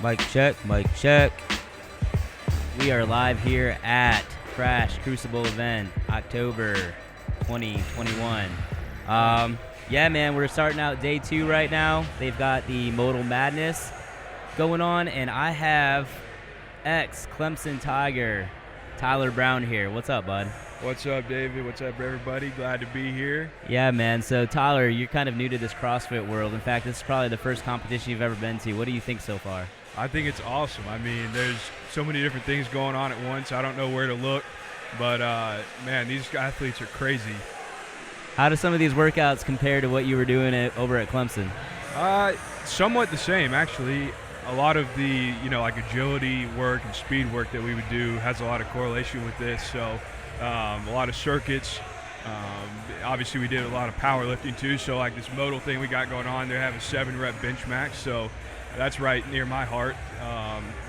Mic check, mic check. We are live here at Crucible event, October 2021. Yeah, man, we're starting out day 2 right now. They've got the Modal Madness going on, and I have ex-Clemson Tiger, Tyler Brown here. What's up, bud? What's up, David? What's up, everybody? Glad to be here. Yeah, man. So, Tyler, you're kind of new to this CrossFit world. In fact, this is probably the first competition you've ever been to. What do you think so far? I think it's awesome. I mean, there's so many different things going on at once. I don't know where to look, but, man, these athletes are crazy. How do some of these workouts compare to what you were doing over at Clemson? Somewhat the same, actually. A lot of the, like agility work and speed work that we would do has a lot of correlation with this. So a lot of circuits. Obviously, we did a lot of powerlifting too. So like this modal thing we got going on, they have a 7-rep bench max. So that's right near my heart.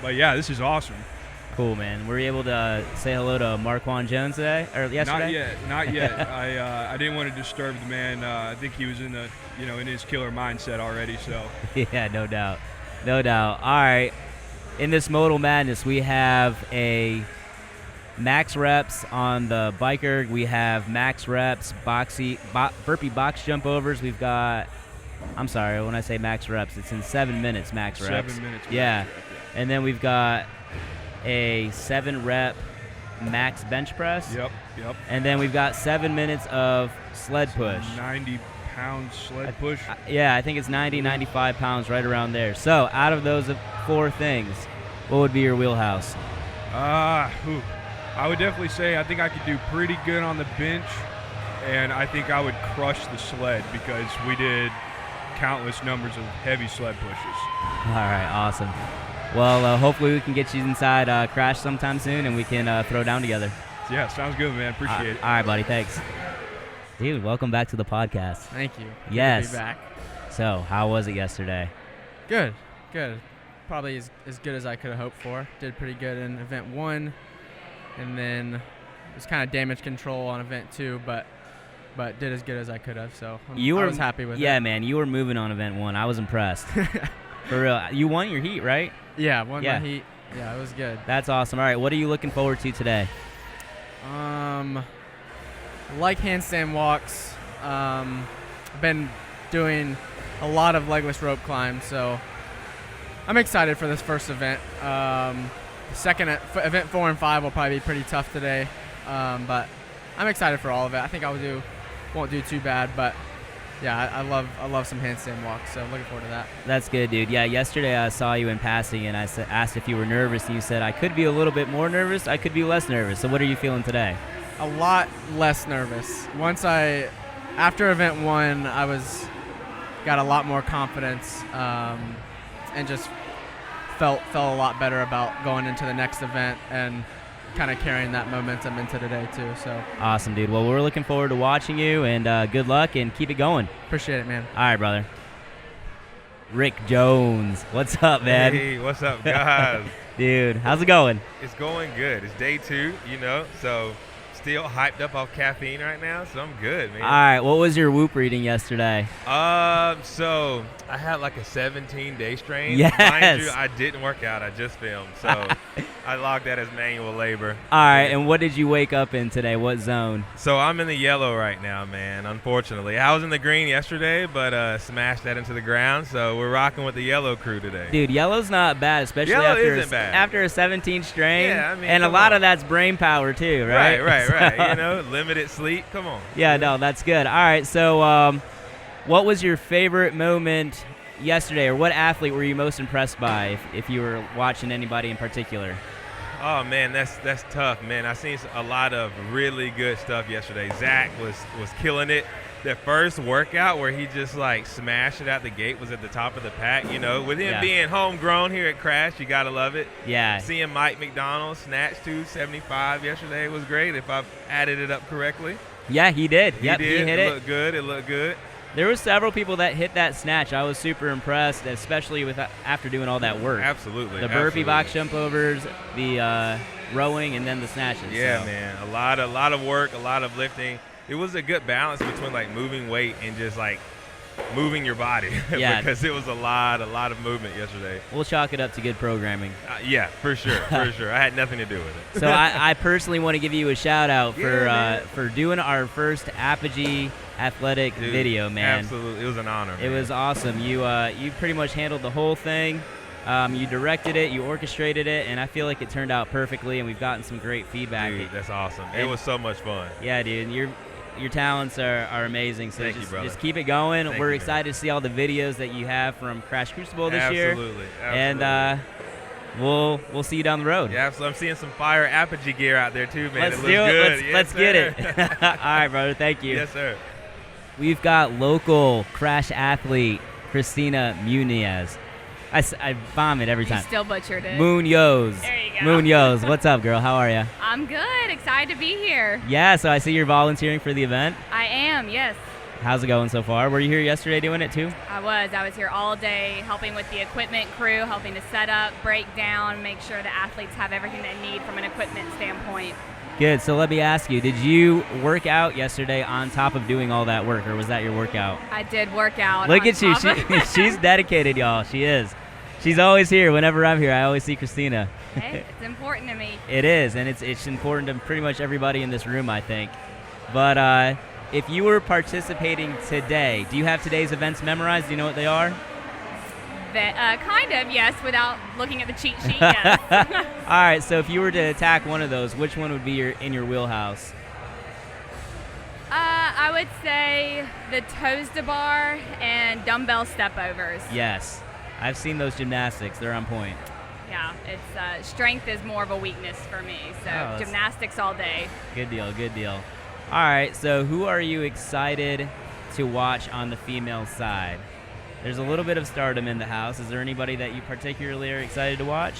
But yeah, this is awesome. Cool, man. Were you able to say hello to Marquand Jones today or yesterday? Not yet. I didn't want to disturb the man. I think he was in the, in his killer mindset already. So yeah, no doubt. All right. In this Modal Madness, we have a max reps on the biker. We have max reps, burpee box jump overs. We've got, I'm sorry, when I say max reps, it's in 7 minutes max reps. 7 minutes. Yeah. And then we've got a 7-rep max bench press. Yep. And then we've got 7 minutes of sled push. 90-pound sled push. Yeah, I think it's 90, 95 pounds, right around there. So out of those 4 things, what would be your wheelhouse? I would definitely say I think I could do pretty good on the bench, and I think I would crush the sled because we did countless numbers of heavy sled pushes. All right, awesome. Well, hopefully we can get you inside Crash sometime soon, and we can throw down together. Yeah, sounds good, man. Appreciate it. All right, buddy. Thanks. Dude, welcome back to the podcast. Thank you. Yes. Good to be back. So, how was it yesterday? Good. Probably as good as I could have hoped for. Did pretty good in event 1, and then it was kind of damage control on event 2, but did as good as I could have. So I was happy with it. Yeah, man, you were moving on event 1. I was impressed. For real. You won your heat, right? Yeah, won my heat. Yeah, it was good. That's awesome. All right, what are you looking forward to today? Like handstand walks. I've been doing a lot of legless rope climbs, so I'm excited for this first event. Event 4 and 5 will probably be pretty tough today, but I'm excited for all of it. I think won't do too bad, but yeah, I love some handstand walks, so looking forward to that. That's good, dude. Yeah, yesterday I saw you in passing, and I asked if you were nervous, and you said, I could be a little bit more nervous, I could be less nervous. So what are you feeling today? A lot less nervous. After event 1, got a lot more confidence, and just felt a lot better about going into the next event and kind of carrying that momentum into today too. So awesome, dude. Well, we're looking forward to watching you, and good luck, and keep it going. Appreciate it, man. All right, brother. Rick Jones, what's up, man? Hey, what's up, guys? Dude, how's it going? It's going good. It's day 2, so still hyped up off caffeine right now, so I'm good, man. All right, what was your Whoop reading yesterday? So I had like a 17-day strain. Yes. Mind you, I didn't work out. I just filmed, so I logged that as manual labor. All right, and what did you wake up in today? What zone? So I'm in the yellow right now, man, unfortunately. I was in the green yesterday, but smashed that into the ground, so we're rocking with the yellow crew today. Dude, yellow's not bad, especially after a 17 strain. Yeah, I mean, and a lot of that's brain power too, right? Right. Limited sleep. Come on. Yeah, no, that's good. All right, so what was your favorite moment yesterday, or what athlete were you most impressed by if you were watching anybody in particular? Oh, man, that's tough, man. I seen a lot of really good stuff yesterday. Zach was killing it. The first workout where he just, smashed it out the gate was at the top of the pack. With him being homegrown here at Crash, you got to love it. Yeah. Seeing Mike McDonald snatch 275 yesterday was great, if I've added it up correctly. Yeah, he did. He hit it. It looked good. There were several people that hit that snatch. I was super impressed, especially after doing all that work. Absolutely. The burpee box jump overs, the rowing, and then the snatches. Yeah, man. A lot of work, a lot of lifting. It was a good balance between moving weight and just moving your body Yeah. because it was a lot of movement yesterday. We'll chalk it up to good programming. Yeah, for sure. I had nothing to do with it. So I personally want to give you a shout out Yeah, for doing our first Apogee athletic Dude, video, man. Absolutely. It was an honor. It was awesome. You pretty much handled the whole thing. You directed it, you orchestrated it, and I feel like it turned out perfectly, and we've gotten some great feedback. Dude, that's awesome. It was so much fun. Yeah, dude. Your talents are amazing. So Thank you, brother. just keep it going. Thank We're you, excited to see all the videos that you have from Crash Crucible this year. Absolutely. And we'll see you down the road. Yeah, so I'm seeing some fire Apogee gear out there too, man. Let's it do looks it. good. Let's Yes, get sir. it. All right, brother. Thank you. Yes, sir. We've got local Crash athlete Christina Muniz. I vomit every You time. still butchered it. Munoz. There you go. Munoz. What's up, girl? How are you? I'm good. Excited to be here. Yeah, so I see you're volunteering for the event. I am, yes. How's it going so far? Were you here yesterday doing it too? I was here all day helping with the equipment crew, helping to set up, break down, make sure the athletes have everything they need from an equipment standpoint. Good. So let me ask you, did you work out yesterday on top of doing all that work, or was that your workout? I did work out. Look on at you. top of- She's dedicated, y'all. She is. She's always here. Whenever I'm here, I always see Christina. Hey, it's important to me. It is, and it's important to pretty much everybody in this room, I think. But if you were participating today, do you have today's events memorized? Do you know what they are? Kind of, yes, without looking at the cheat sheet, yes. All right, so if you were to attack one of those, which one would be in your wheelhouse? I would say the toes to bar and dumbbell stepovers. Yes. I've seen those gymnastics. They're on point. Yeah, it's strength is more of a weakness for me, so that's- gymnastics all day. Good deal, good deal. All right, so who are you excited to watch on the female side? There's a little bit of stardom in the house. Is there anybody that you particularly are excited to watch?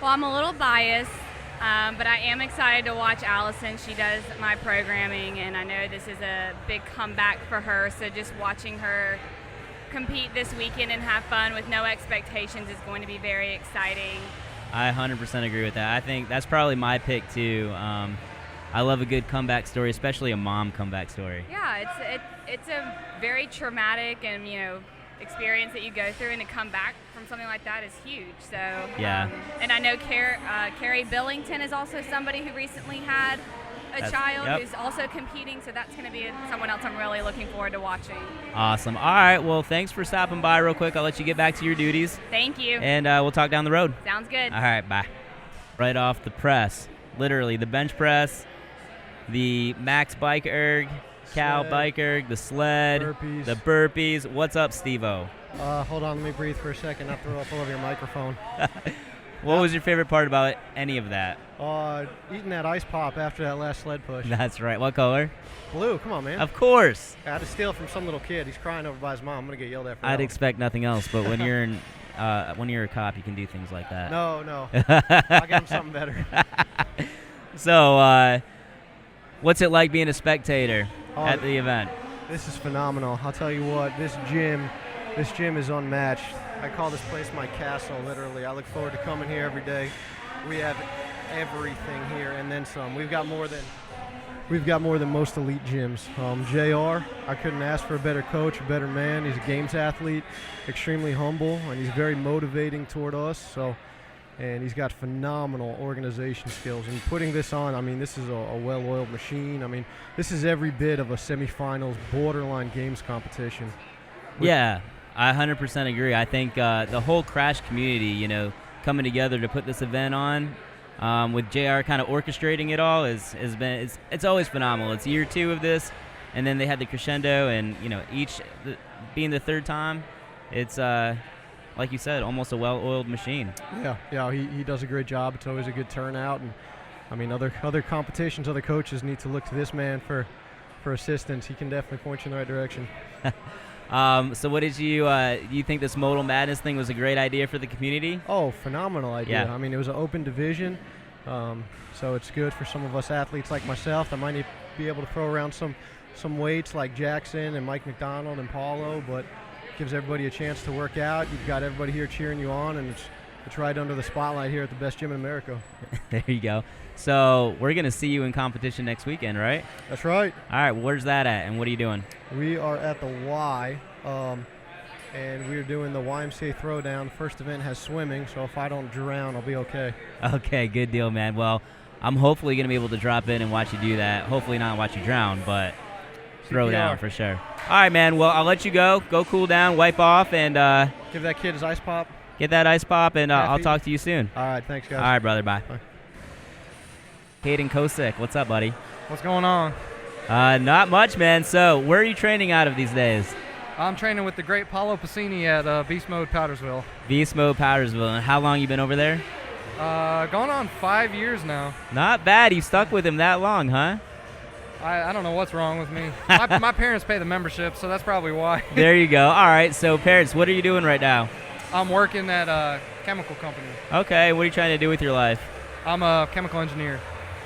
Well, I'm a little biased, but I am excited to watch Allison. She does my programming, and I know this is a big comeback for her, so just watching her compete this weekend and have fun with no expectations is going to be very exciting. I 100% agree with that. I think that's probably my pick, too. I love a good comeback story, especially a mom comeback story. Yeah, it's a very traumatic and experience that you go through, and to come back from something like that is huge. So Yeah. And I know Carrie Billington is also somebody who recently had a child yep. who's also competing, so that's going to be someone else I'm really looking forward to watching. Awesome. All right, well, thanks for stopping by real quick. I'll let you get back to your duties, Thank you. and we'll talk down the road. Sounds good. All right, bye. Right off the press, literally the bench press, the max bike erg, cow Sled. bike erg, the sled, Burpees. the burpees. What's up, Steve-O? Hold on, let me breathe for a second. Not throw up all over your microphone. What was your favorite part about any of that? Eating that ice pop after that last sled push. That's right. What color? Blue, come on, man. Of course. I had to steal from some little kid. He's crying over by his mom. I'm gonna get yelled at for I'd that expect nothing else, but when you're when you're a cop, you can do things like that. one. No, I'll get him something better. So, what's it like being a spectator at the event? This is phenomenal. I'll tell you what, this gym is unmatched. I call this place my castle, literally. I look forward to coming here every day. We have everything here and then some. We've got more than most elite gyms. JR, I couldn't ask for a better coach, a better man. He's a games athlete, extremely humble, and he's very motivating toward us. And he's got phenomenal organization skills. And putting this on, I mean, this is a well-oiled machine. I mean, this is every bit of a semifinals borderline games competition. Yeah, I 100% agree. I think the whole Crash community, coming together to put this event on, with JR kind of orchestrating it all, it's always phenomenal. It's year 2 of this, and then they had the crescendo, and being the third time, it's like you said, almost a well-oiled machine. Yeah, he does a great job. It's always a good turnout, and I mean, other competitions, other coaches need to look to this man for assistance. He can definitely point you in the right direction. So what did you do you think this Modal Madness thing was a great idea for the community? Oh, phenomenal idea. Yeah. I mean, it was an open division, so it's good for some of us athletes like myself that might be able to throw around some weights like Jackson and Mike McDonald and Paulo, but gives everybody a chance to work out. You've got everybody here cheering you on, and It's right under the spotlight here at the best gym in America. There you go. So we're going to see you in competition next weekend, right? That's right. All right, where's that at, and what are you doing? We are at the Y, and we're doing the YMCA Throwdown. First event has swimming, so if I don't drown, I'll be okay. Okay, good deal, man. Well, I'm hopefully going to be able to drop in and watch you do that. Hopefully not watch you drown, but throw down for sure. All right, man. Well, I'll let you go. Go cool down, wipe off, and Give that kid his ice pop. get that ice pop, and I'll talk to you soon. All right, thanks, guys. All right, brother. Bye. Bye. Caden Kosick, what's up, buddy? What's going on? Not much, man. So where are you training out of these days? I'm training with the great Paulo Piscini at Beast Mode Powdersville. Beast Mode Powdersville. And how long you been over there? Going on 5 years now. Not bad. You stuck with him that long, huh? I don't know what's wrong with me. My parents pay the membership, so that's probably why. There you go. All right. So, parents, what are you doing right now? I'm working at a chemical company. Okay. What are you trying to do with your life? I'm a chemical engineer.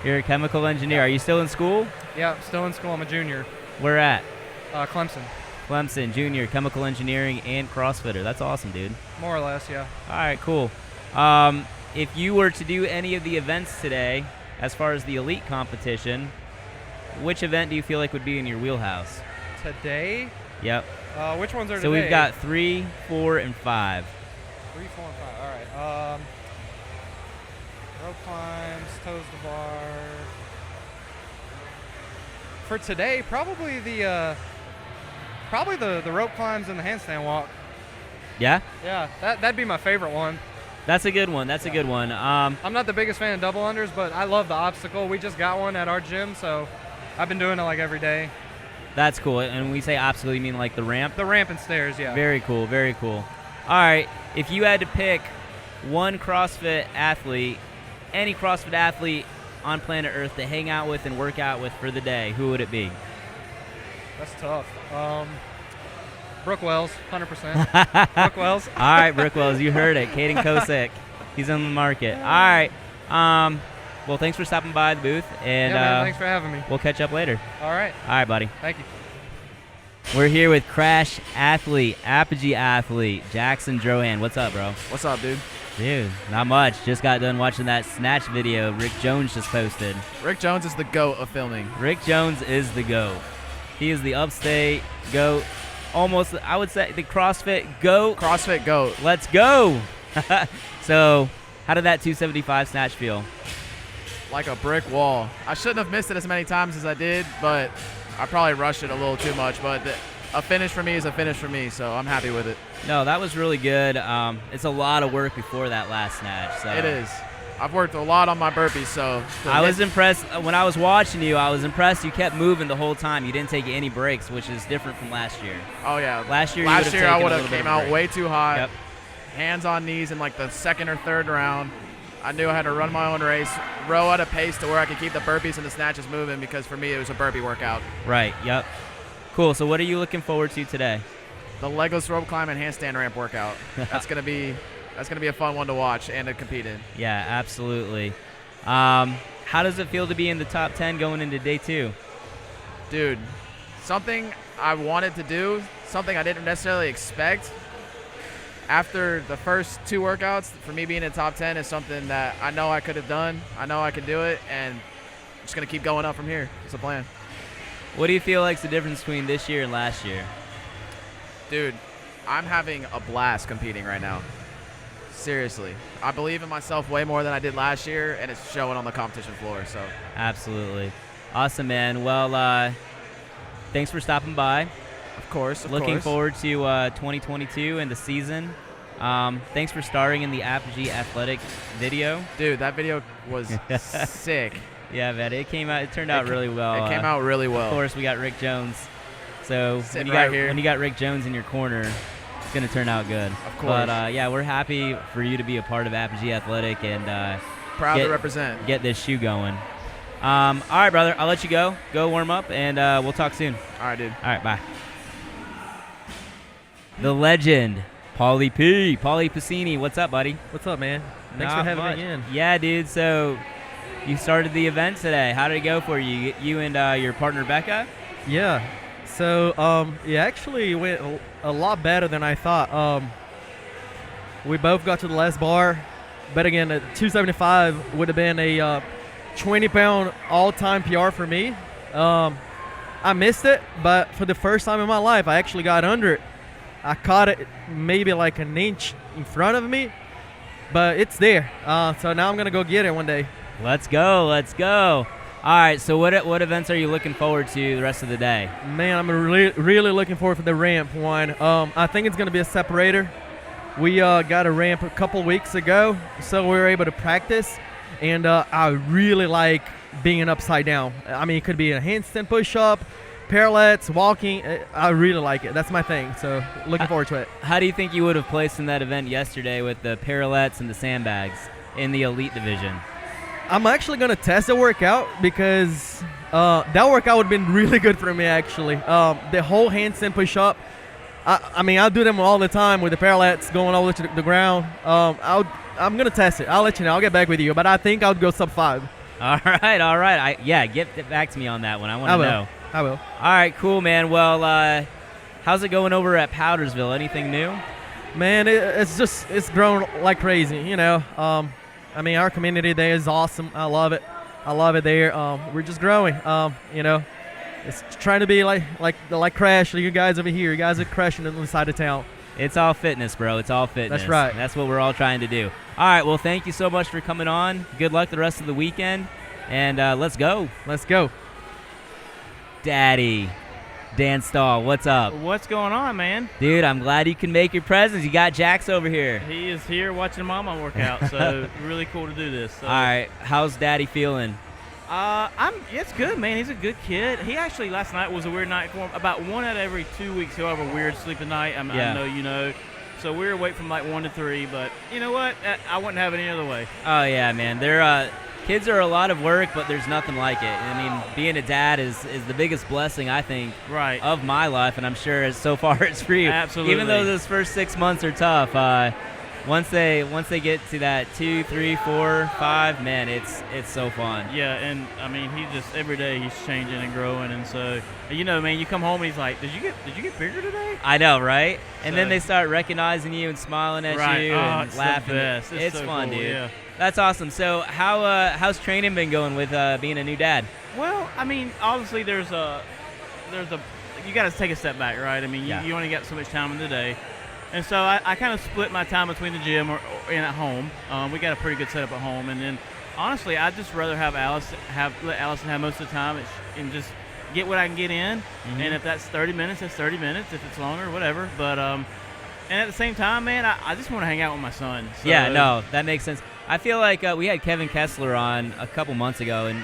You're a chemical engineer. Are you still in school? Yeah, still in school. I'm a junior. Where at? Clemson. Clemson, junior, chemical engineering, and CrossFitter. That's awesome, dude. More or less, yeah. All right, cool. If you were to do any of the events today, as far as the elite competition, which event do you feel like would be in your wheelhouse? Today? Yep. Which ones are So today? we've got 3, 4, and 5. 3, 4, and 5. All right. Rope climbs, toes to bar. For today, probably the rope climbs and the handstand walk. Yeah? Yeah, that'd be my favorite one. That's a good one. That's a good one. I'm not the biggest fan of double unders, but I love the obstacle. We just got one at our gym, so I've been doing it like every day. That's cool. And when we say obstacle, you mean like the ramp? The ramp and stairs, yeah. Very cool. Very cool. All right. If you had to pick one CrossFit athlete, any CrossFit athlete on planet Earth to hang out with and work out with for the day, who would it be? That's tough. Brooke Wells, 100%. Brooke Wells. All right, Brooke Wells, you heard it. Caden Kosick, he's on the market. All right. Well, thanks for stopping by the booth, and Yeah, man, thanks for having me. we'll catch up later. All right. All right, buddy. Thank you. We're here with Crash athlete, Apogee athlete, Jackson Drohan. What's up, bro? What's up, dude? Dude, not much. Just got done watching that snatch video Rick Jones just posted. Rick Jones is the GOAT of filming. Rick Jones is the GOAT. He is the upstate GOAT. Almost, I would say, the CrossFit GOAT. CrossFit GOAT. Let's go. So, how did that 275 snatch feel? Like a brick wall. I shouldn't have missed it as many times as I did, but I probably rushed it a little too much. But a finish for me is a finish for me, so I'm happy with it. No, that was really good. It's a lot of work before that last snatch. So. It is. I've worked a lot on my burpees, so. I was impressed. When I was watching you, I was impressed you kept moving the whole time. You didn't take any breaks, which is different from last year. Oh, yeah. Last year I would have came out break. way too hot. Yep. Hands on knees in like the second or third round. I knew I had to run my own race, row at a pace to where I could keep the burpees and the snatches moving, because for me it was a burpee workout. Right, yep. Cool, so what are you looking forward to today? The legless rope climb and handstand ramp workout. That's gonna be a fun one to watch and to compete in. Yeah, absolutely. How does it feel to be in the top 10 going into day 2? Dude, something I wanted to do, something I didn't necessarily expect. After the first 2 workouts, for me being in top 10 is something that I know I could have done. I know I could do it, and I'm just going to keep going up from here. It's the plan. What do you feel like's the difference between this year and last year? Dude, I'm having a blast competing right now. Seriously. I believe in myself way more than I did last year, and it's showing on the competition floor. So. Absolutely. Awesome, man. Well, thanks for stopping by. Of course. Looking forward to 2022 and the season. Thanks for starring in the Apogee Athletic video. Dude, that video was sick. Yeah, man, it turned out really well. It came out really well. Of course, we got Rick Jones. So when you got Rick Jones in your corner, it's going to turn out good. Of course. But, yeah, we're happy for you to be a part of Apogee Athletic and proud to represent. Get this shoe going. All right, brother, I'll let you go. Go warm up, and we'll talk soon. All right, dude. All right, bye. The legend, Paulie Piscini. What's up, buddy? What's up, man? Thanks for having me again. Yeah, dude. So you started the event today. How did it go for you? You and your partner, Becca? Yeah. So it actually went a lot better than I thought. We both got to the last bar. but again, 275 would have been a 20-pound all-time PR for me. I missed it, but for the first time in my life, I actually got under it. I caught it maybe like an inch in front of me, but it's there. So now I'm going to go get it one day. Let's go. Let's go. All right, so what events are you looking forward to the rest of the day? Man, I'm really looking forward to the ramp one. I think it's going to be a separator. We got a ramp a couple weeks ago, so we were able to practice, and I really like being upside down. I mean, it could be a handstand push-up, parallettes, walking. I really like it. That's my thing, so looking forward to it. How do you think you would have placed in that event yesterday with the parallettes and the sandbags in the elite division? I'm actually going to test the workout because that workout would have been really good for me, actually. The whole handstand push-up, I mean, I'll do them all the time with the parallettes going all the way to the ground. I'm going to test it. I'll let you know. I'll get back with you, but I think I would go sub 5. All right. Get back to me on that one. I want to know. I will. All right, cool, man. Well, how's it going over at Powdersville? Anything new? Man, it's grown like crazy, you know. I mean, our community there is awesome. I love it. There. We're just growing. You know, it's trying to be like Crash. You guys over here, you guys are crushing on the side of town. It's all fitness, bro. It's all fitness. That's right. That's what we're all trying to do. All right, well, thank you so much for coming on. Good luck the rest of the weekend, and let's go. Let's go. Daddy, Dan Stahl, what's up? What's going on, man? Dude, I'm glad you can make your presence. You got Jax over here. He is here watching Mama work out, so really cool to do this. So. All right, how's Daddy feeling? It's good, man. He's a good kid. He actually, last night was a weird night for him. About 1 out of every 2 weeks, he'll have a weird sleeping night. I know you know. So we were awake from like 1 to 3, but you know what? I wouldn't have it any other way. Oh, yeah, man. Kids are a lot of work, but there's nothing like it. I mean, being a dad is the biggest blessing, I think, of my life, and I'm sure so far it's for you. Absolutely. Even though those first 6 months are tough, once they get to that 2, 3, 4, 5, man, it's so fun. Yeah, and I mean, he just every day he's changing and growing, and so you know, man, you come home and he's like, "Did you get bigger today?" I know, right? And then they start recognizing you and smiling at you and laughing. It's so fun, cool, dude. Yeah. That's awesome. So how's training been going with being a new dad? Well, I mean, obviously there's you got to take a step back, right? I mean, you only got so much time in the day. And so I kind of split my time between the gym and at home. We got a pretty good setup at home. And then, honestly, I'd just rather let Allison have most of the time and just get what I can get in. Mm-hmm. And if that's 30 minutes, that's 30 minutes. If it's longer, whatever. But and at the same time, man, I just want to hang out with my son. So. Yeah, no, that makes sense. I feel like we had Kevin Kessler on a couple months ago, and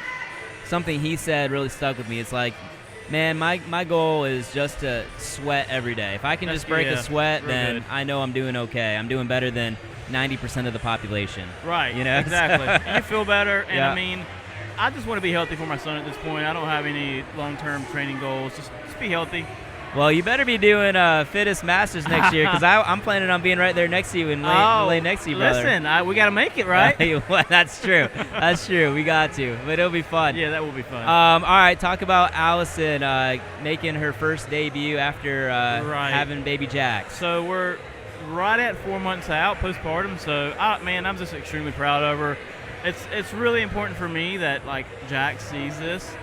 something he said really stuck with me. It's like, man, my goal is just to sweat every day. If I can just break a sweat, then I know I'm doing okay. I'm doing better than 90% of the population. Right. You know? Exactly. You feel better, and I mean, I just want to be healthy for my son at this point. I don't have any long-term training goals. Just be healthy. Well, you better be doing Fittest Masters next year, because I'm planning on being right there next to you and lay next to you, brother. Listen, we got to make it, right? That's true. That's true. We got to. But it'll be fun. Yeah, that will be fun. All right, talk about Allison making her first debut after having baby Jax. So we're right at 4 months out, postpartum. So, man, I'm just extremely proud of her. It's really important for me that, like, Jax sees this.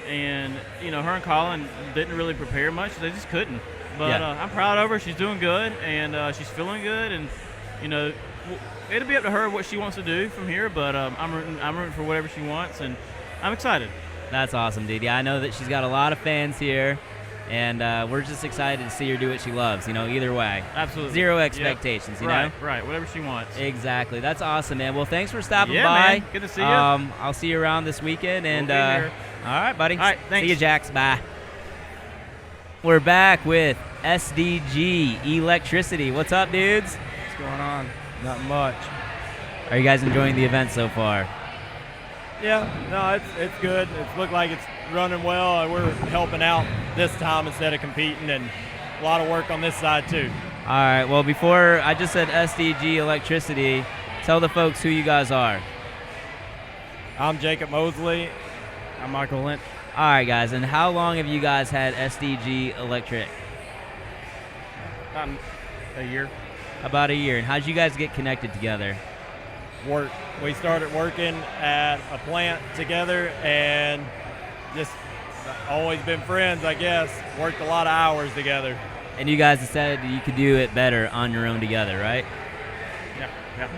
And, you know, her and Colin didn't really prepare much. They just couldn't. But I'm proud of her. She's doing good, and she's feeling good. And, you know, it'll be up to her what she wants to do from here. But I'm rooting for whatever she wants, and I'm excited. That's awesome, dude. Yeah, I know that she's got a lot of fans here, and we're just excited to see her do what she loves, you know, either way. Absolutely. Zero expectations, you know? Right, whatever she wants. Exactly. That's awesome, man. Well, thanks for stopping by. Man. Good to see you. I'll see you around this weekend. And we'll be here. All right, buddy. All right, thanks. See you, Jax. Bye. We're back with SDG Electricity. What's up, dudes? What's going on? Not much. Are you guys enjoying the event so far? Yeah, no, it's good. It looked like it's running well. We're helping out this time instead of competing, and a lot of work on this side too. All right. Well, before I just said SDG Electricity, tell the folks who you guys are. I'm Jacob Mosley. I'm Michael Lynch. All right, guys. And how long have you guys had SDG Electric? A year. About a year. And how did you guys get connected together? work. We started working at a plant together and just always been friends, I guess. Worked a lot of hours together. And you guys decided you could do it better on your own together, right?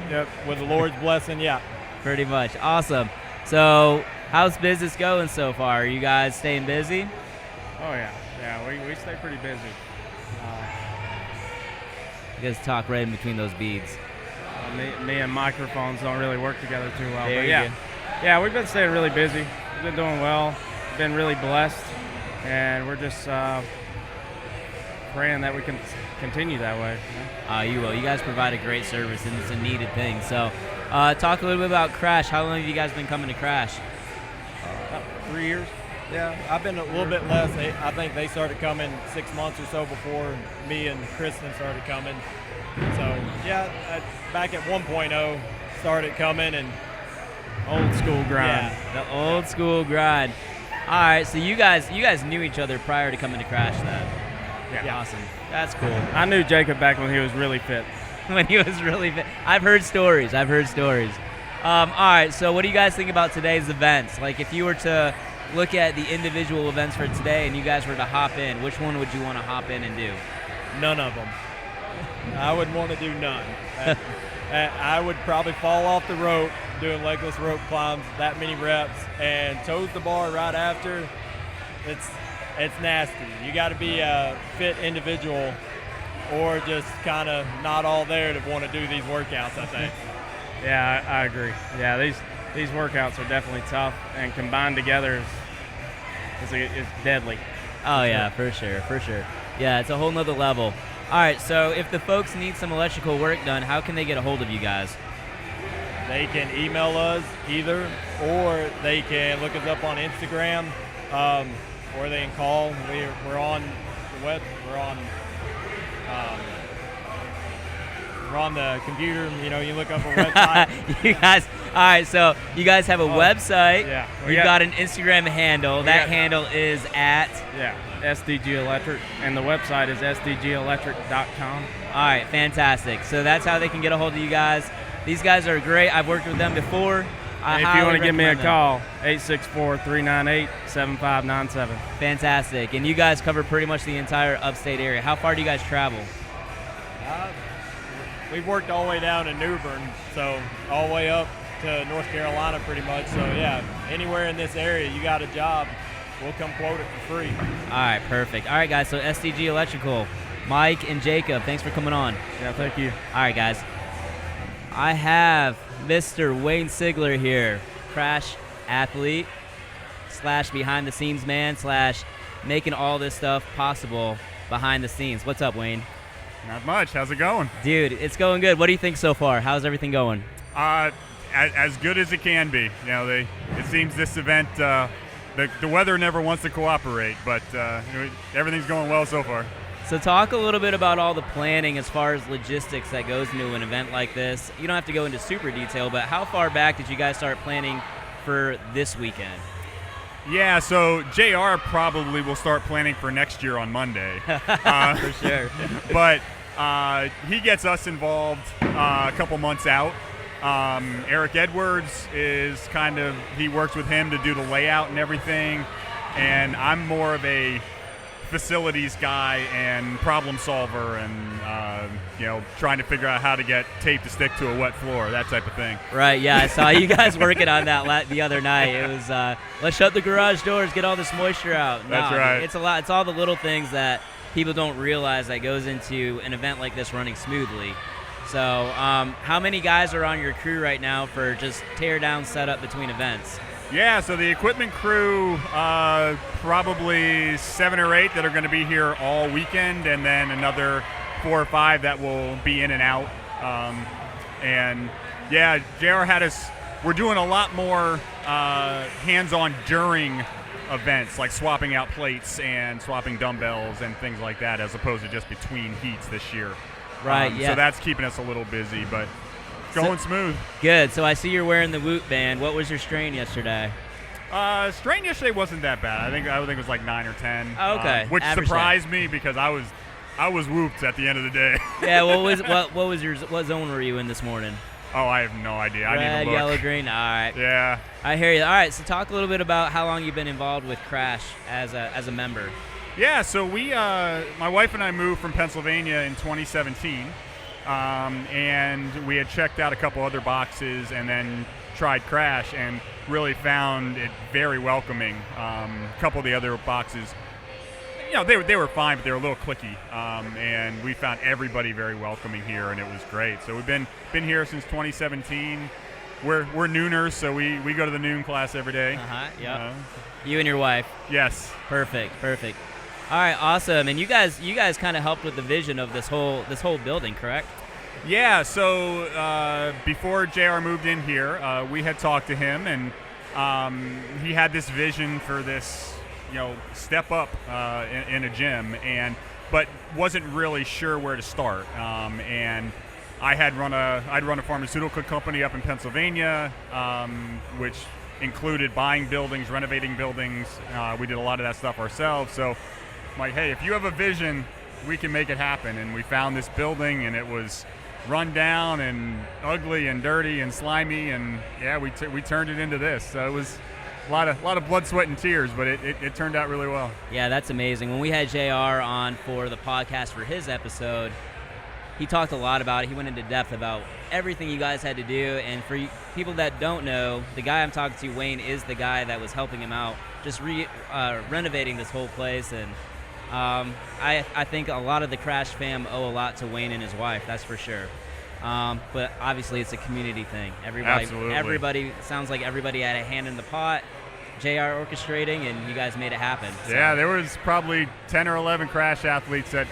Yep. With the Lord's blessing, yeah. Pretty much. Awesome. So how's business going so far? Are you guys staying busy? Oh, yeah. Yeah, we stay pretty busy. You guys talk right in between those beads. Me and microphones don't really work together too well. There But you yeah, go. yeah, we've been staying really busy. We've been doing well. Been really blessed, and we're just praying that we can continue that way. You will. You guys provide a great service, and it's a needed thing. So, talk a little bit about Crash. How long have you guys been coming to Crash? About 3 years. Yeah, I've been a little bit less. I think they started coming 6 months or so before me and Kristen started coming. So, yeah, back at 1.0 started coming and old school grind. Yeah. The old school grind. All right, so you guys knew each other prior to coming to Crash then. Yeah. Awesome. That's cool. I knew Jacob back when he was really fit. When he was really fit. I've heard stories. All right, so what do you guys think about today's events? Like, if you were to look at the individual events for today and you guys were to hop in, which one would you want to hop in and do? none of them. I would want to do none. I would probably fall off the rope doing legless rope climbs that many reps and toes the bar right after. It's nasty. You got to be a fit individual or just kind of not all there to want to do these workouts, I think. Yeah, I agree. Yeah, these workouts are definitely tough, and combined together is deadly. Oh, yeah, for sure. Yeah, it's a whole nother level. All right, so if the folks need some electrical work done, how can they get a hold of you guys? They can email us either, or they can look us up on Instagram, or they can call. We're on the web. We're on the computer. You know, you look up a website. You guys, all right. So you guys have a website. Yeah. You've got an Instagram handle. That handle is at SDG Electric, and the website is sdgelectric.com. All right, fantastic. So that's how they can get a hold of you guys. These guys are great. I've worked with them before. If you want to give me a call, 864-398-7597. Fantastic. And you guys cover pretty much the entire upstate area. How far do you guys travel? We've worked all the way down to New Bern, so all the way up to North Carolina pretty much. So, yeah, anywhere in this area you got a job, we'll come quote it for free. All right, perfect. All right, guys, so SDG Electrical, Mike and Jacob, thanks for coming on. Yeah, thank you. All right, guys. I have Mr. Wayne Sigler here, Crash athlete / behind the scenes man / making all this stuff possible behind the scenes. What's up, Wayne? Not much. How's it going? Dude, it's going good. What do you think so far? How's everything going? As good as it can be. You know, it seems this event, the weather never wants to cooperate, but everything's going well so far. So talk a little bit about all the planning as far as logistics that goes into an event like this. You don't have to go into super detail, but how far back did you guys start planning for this weekend? Yeah, so JR probably will start planning for next year on Monday. For sure. But he gets us involved a couple months out. Eric Edwards is he works with him to do the layout and everything. And I'm more of a facilities guy and problem solver and, trying to figure out how to get tape to stick to a wet floor, that type of thing. Right, yeah, I saw you guys working on that the other night. It was, let's shut the garage doors, get all this moisture out. That's right. It's a lot. It's all the little things that people don't realize that goes into an event like this running smoothly. So how many guys are on your crew right now for just tear down setup between events? Yeah, so the equipment crew, probably 7 or 8 that are going to be here all weekend, and then another 4 or 5 that will be in and out. And yeah, JR had us, we're doing a lot more hands-on during events, like swapping out plates and swapping dumbbells and things like that, as opposed to just between heats this year. Right, yeah. So that's keeping us a little busy, but going smooth. Good. So I see you're wearing the Whoop band. What was your strain yesterday? Strain yesterday wasn't that bad. I think it was like 9 or 10. Okay. Which Average surprised me because I was whooped at the end of the day. Yeah. What zone were you in this morning? Oh, I have no idea. I need Red, to look. yellow, green. All right. Yeah. I hear you. All right. So talk a little bit about how long you've been involved with Crash as a member. Yeah, so my wife and I moved from Pennsylvania in 2017, and we had checked out a couple other boxes and then tried Crash and really found it very welcoming. A couple of the other boxes, they were fine, but they were a little cliquey, and we found everybody very welcoming here, and it was great. So we've been here since 2017. We're nooners, so we go to the noon class every day. Yep. You and your wife. Yes. Perfect. All right, awesome. And you guys kind of helped with the vision of this whole building, correct? Yeah. So before JR moved in here, we had talked to him, and he had this vision for this, step up in a gym, but wasn't really sure where to start. And I'd run a pharmaceutical company up in Pennsylvania, which included buying buildings, renovating buildings. We did a lot of that stuff ourselves. So I'm like, hey, if you have a vision, we can make it happen. And we found this building, and it was run down and ugly and dirty and slimy, and yeah, we turned it into this. So it was a lot of blood, sweat, and tears, but it turned out really well. Yeah, that's amazing. When we had JR on for the podcast for his episode, he talked a lot about it. He went into depth about everything you guys had to do. And for people that don't know, the guy I'm talking to, Wayne, is the guy that was helping him out, just renovating this whole place. And I think a lot of the Crash fam owe a lot to Wayne and his wife, that's for sure. But obviously it's a community thing. Everybody sounds like everybody had a hand in the pot. JR orchestrating, and you guys made it happen. So. Yeah, there was probably 10 or 11 Crash athletes that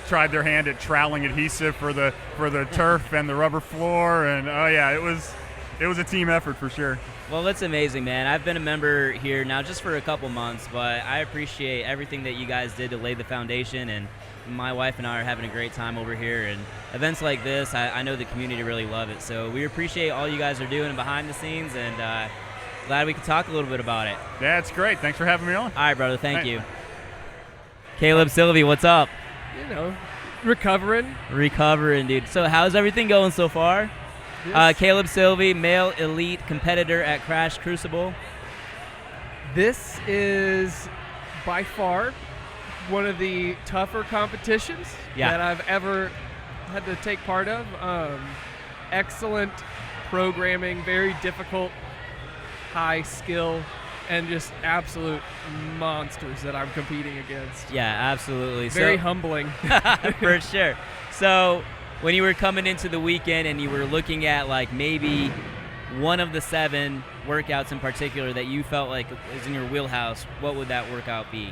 tried their hand at troweling adhesive for the turf and the rubber floor, and it was a team effort for sure. Well, that's amazing, man. I've been a member here now just for a couple months, but I appreciate everything that you guys did to lay the foundation, and my wife and I are having a great time over here. And events like this, I know the community really love it, so we appreciate all you guys are doing behind the scenes, and glad we could talk a little bit about it. Yeah, it's great. Thanks for having me on. All right, brother. Thank you. Caleb, Sylvie, what's up? Recovering, dude. So how's everything going so far? Yes. Caleb Sylvie, male elite competitor at Crash Crucible. This is by far one of the tougher competitions that I've ever had to take part of. Excellent programming, very difficult, high skill, and just absolute monsters that I'm competing against. Yeah, absolutely. Very humbling. For sure. So when you were coming into the weekend and you were looking at like maybe one of the 7 workouts in particular that you felt like is in your wheelhouse, what would that workout be?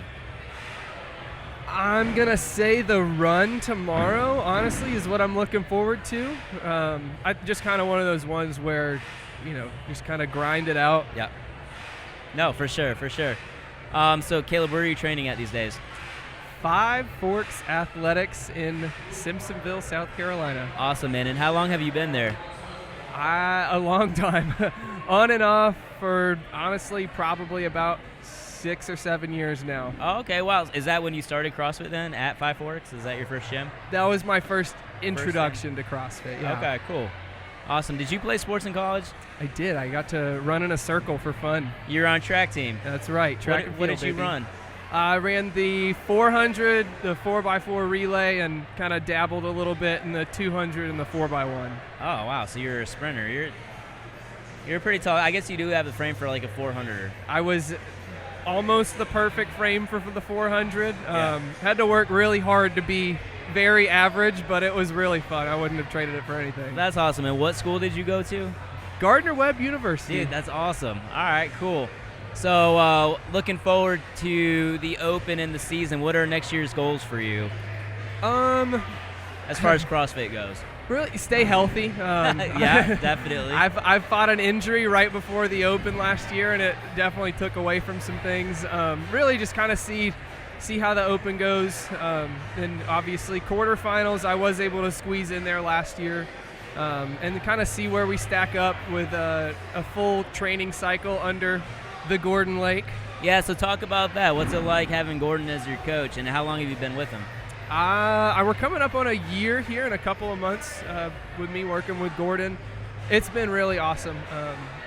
I'm going to say the run tomorrow, honestly, is what I'm looking forward to. I just kind of one of those ones where, just kind of grind it out. Yeah. No, for sure. So, Caleb, where are you training at these days? 5 Forks Athletics in Simpsonville, South Carolina. Awesome, man. And how long have you been there? A long time. On and off for, honestly, probably about 6 or 7 years now. Oh, okay. Wow. Is that when you started CrossFit then, at 5 Forks? Is that your first gym? That was my first introduction to CrossFit, yeah. Okay, cool. Awesome. Did you play sports in college? I did. I got to run in a circle for fun. You were on track team? That's right. Track and field, what did you baby. run? I ran the 400, the 4x4 relay, and kind of dabbled a little bit in the 200 and the 4x1. Oh, wow. So you're a sprinter. You're pretty tall. I guess you do have the frame for like a 400. I was almost the perfect frame for the 400. Yeah. Had to work really hard to be very average, but it was really fun. I wouldn't have traded it for anything. That's awesome. And what school did you go to? Gardner-Webb University. Dude, that's awesome. All right, cool. So looking forward to the Open and the season. What are next year's goals for you? As far as CrossFit goes. Really, stay healthy. Yeah, definitely. I've fought an injury right before the Open last year, and it definitely took away from some things. Really just kind of see how the Open goes. And obviously quarterfinals, I was able to squeeze in there last year. And kind of see where we stack up with a full training cycle under the Gordon Lake. Yeah, so talk about that. What's it like having Gordon as your coach, and how long have you been with him? We're coming up on a year here in a couple of months with me working with Gordon. It's been really awesome,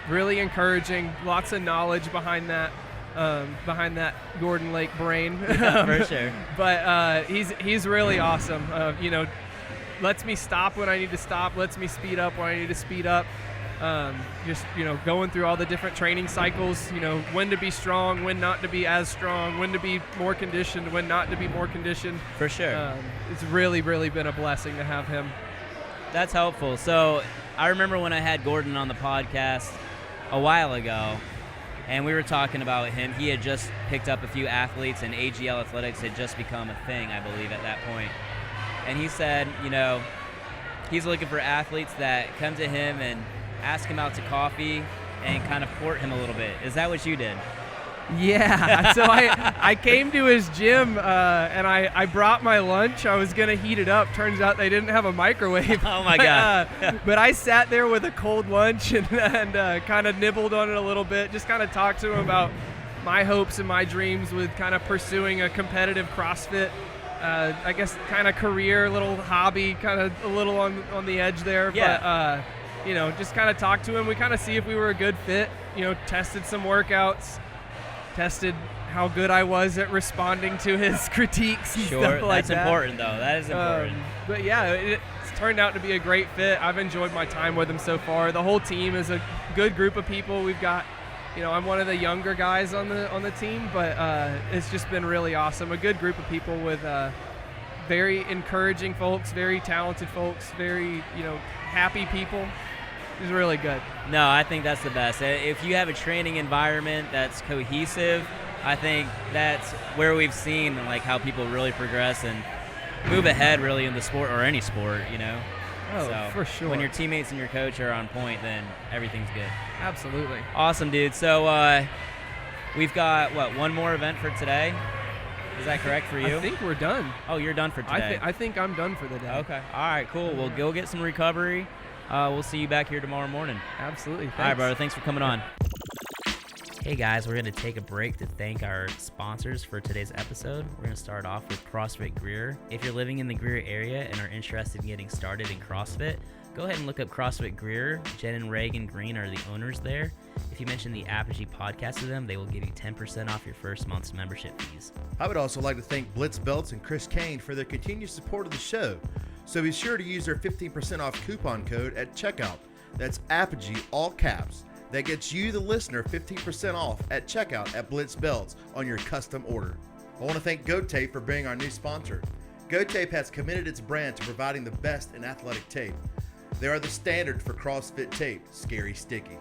really encouraging. Lots of knowledge behind that Gordon Lake brain. Yeah, for sure. But he's really awesome. Lets me stop when I need to stop. Lets me speed up when I need to speed up. Just going through all the different training cycles. When to be strong, when not to be as strong, when to be more conditioned, when not to be more conditioned. For sure. It's really, really been a blessing to have him. That's helpful. So I remember when I had Gordon on the podcast a while ago, and we were talking about him. He had just picked up a few athletes, and AGL athletics had just become a thing, I believe, at that point. And he said, he's looking for athletes that come to him and ask him out to coffee and kind of court him a little bit. Is that what you did? Yeah. So I came to his gym and I brought my lunch. I was going to heat it up. Turns out they didn't have a microwave. Oh, my God. But I sat there with a cold lunch and kind of nibbled on it a little bit, just kind of talked to him about my hopes and my dreams with kind of pursuing a competitive CrossFit, I guess kind of career, little hobby, kind of a little on the edge there. Yeah. But, just kind of talked to him. We kind of see if we were a good fit, tested some workouts. Tested how good I was at responding to his critiques and stuff like that. That's important, though. That is important. But yeah, it's turned out to be a great fit. I've enjoyed my time with him so far. The whole team is a good group of people. We've got, I'm one of the younger guys on the team, but it's just been really awesome. A good group of people with very encouraging folks, very talented folks, very happy people. It's really good. No, I think that's the best. If you have a training environment that's cohesive, I think that's where we've seen how people really progress and move ahead really in the sport or any sport, Oh, so for sure. When your teammates and your coach are on point, then everything's good. Absolutely. Awesome, dude. So we've got, one more event for today? Is that correct for you? I think we're done. Oh, you're done for today. I think I'm done for the day. Okay. All right, cool. We'll go get some recovery. We'll see you back here tomorrow morning. Absolutely. Thanks. All right, brother. Thanks for coming on. Hey, guys. We're going to take a break to thank our sponsors for today's episode. We're going to start off with CrossFit Greer. If you're living in the Greer area and are interested in getting started in CrossFit, go ahead and look up CrossFit Greer. Jen and Reagan Green are the owners there. If you mention the Apogee podcast to them, they will give you 10% off your first month's membership fees. I would also like to thank Blitz Belts and Chris Kane for their continued support of the show. So be sure to use their 15% off coupon code at checkout. That's Apogee, all caps. That gets you, the listener, 15% off at checkout at Blitz Belts on your custom order. I want to thank Goat Tape for being our new sponsor. Goat Tape has committed its brand to providing the best in athletic tape. They are the standard for CrossFit tape, scary sticky.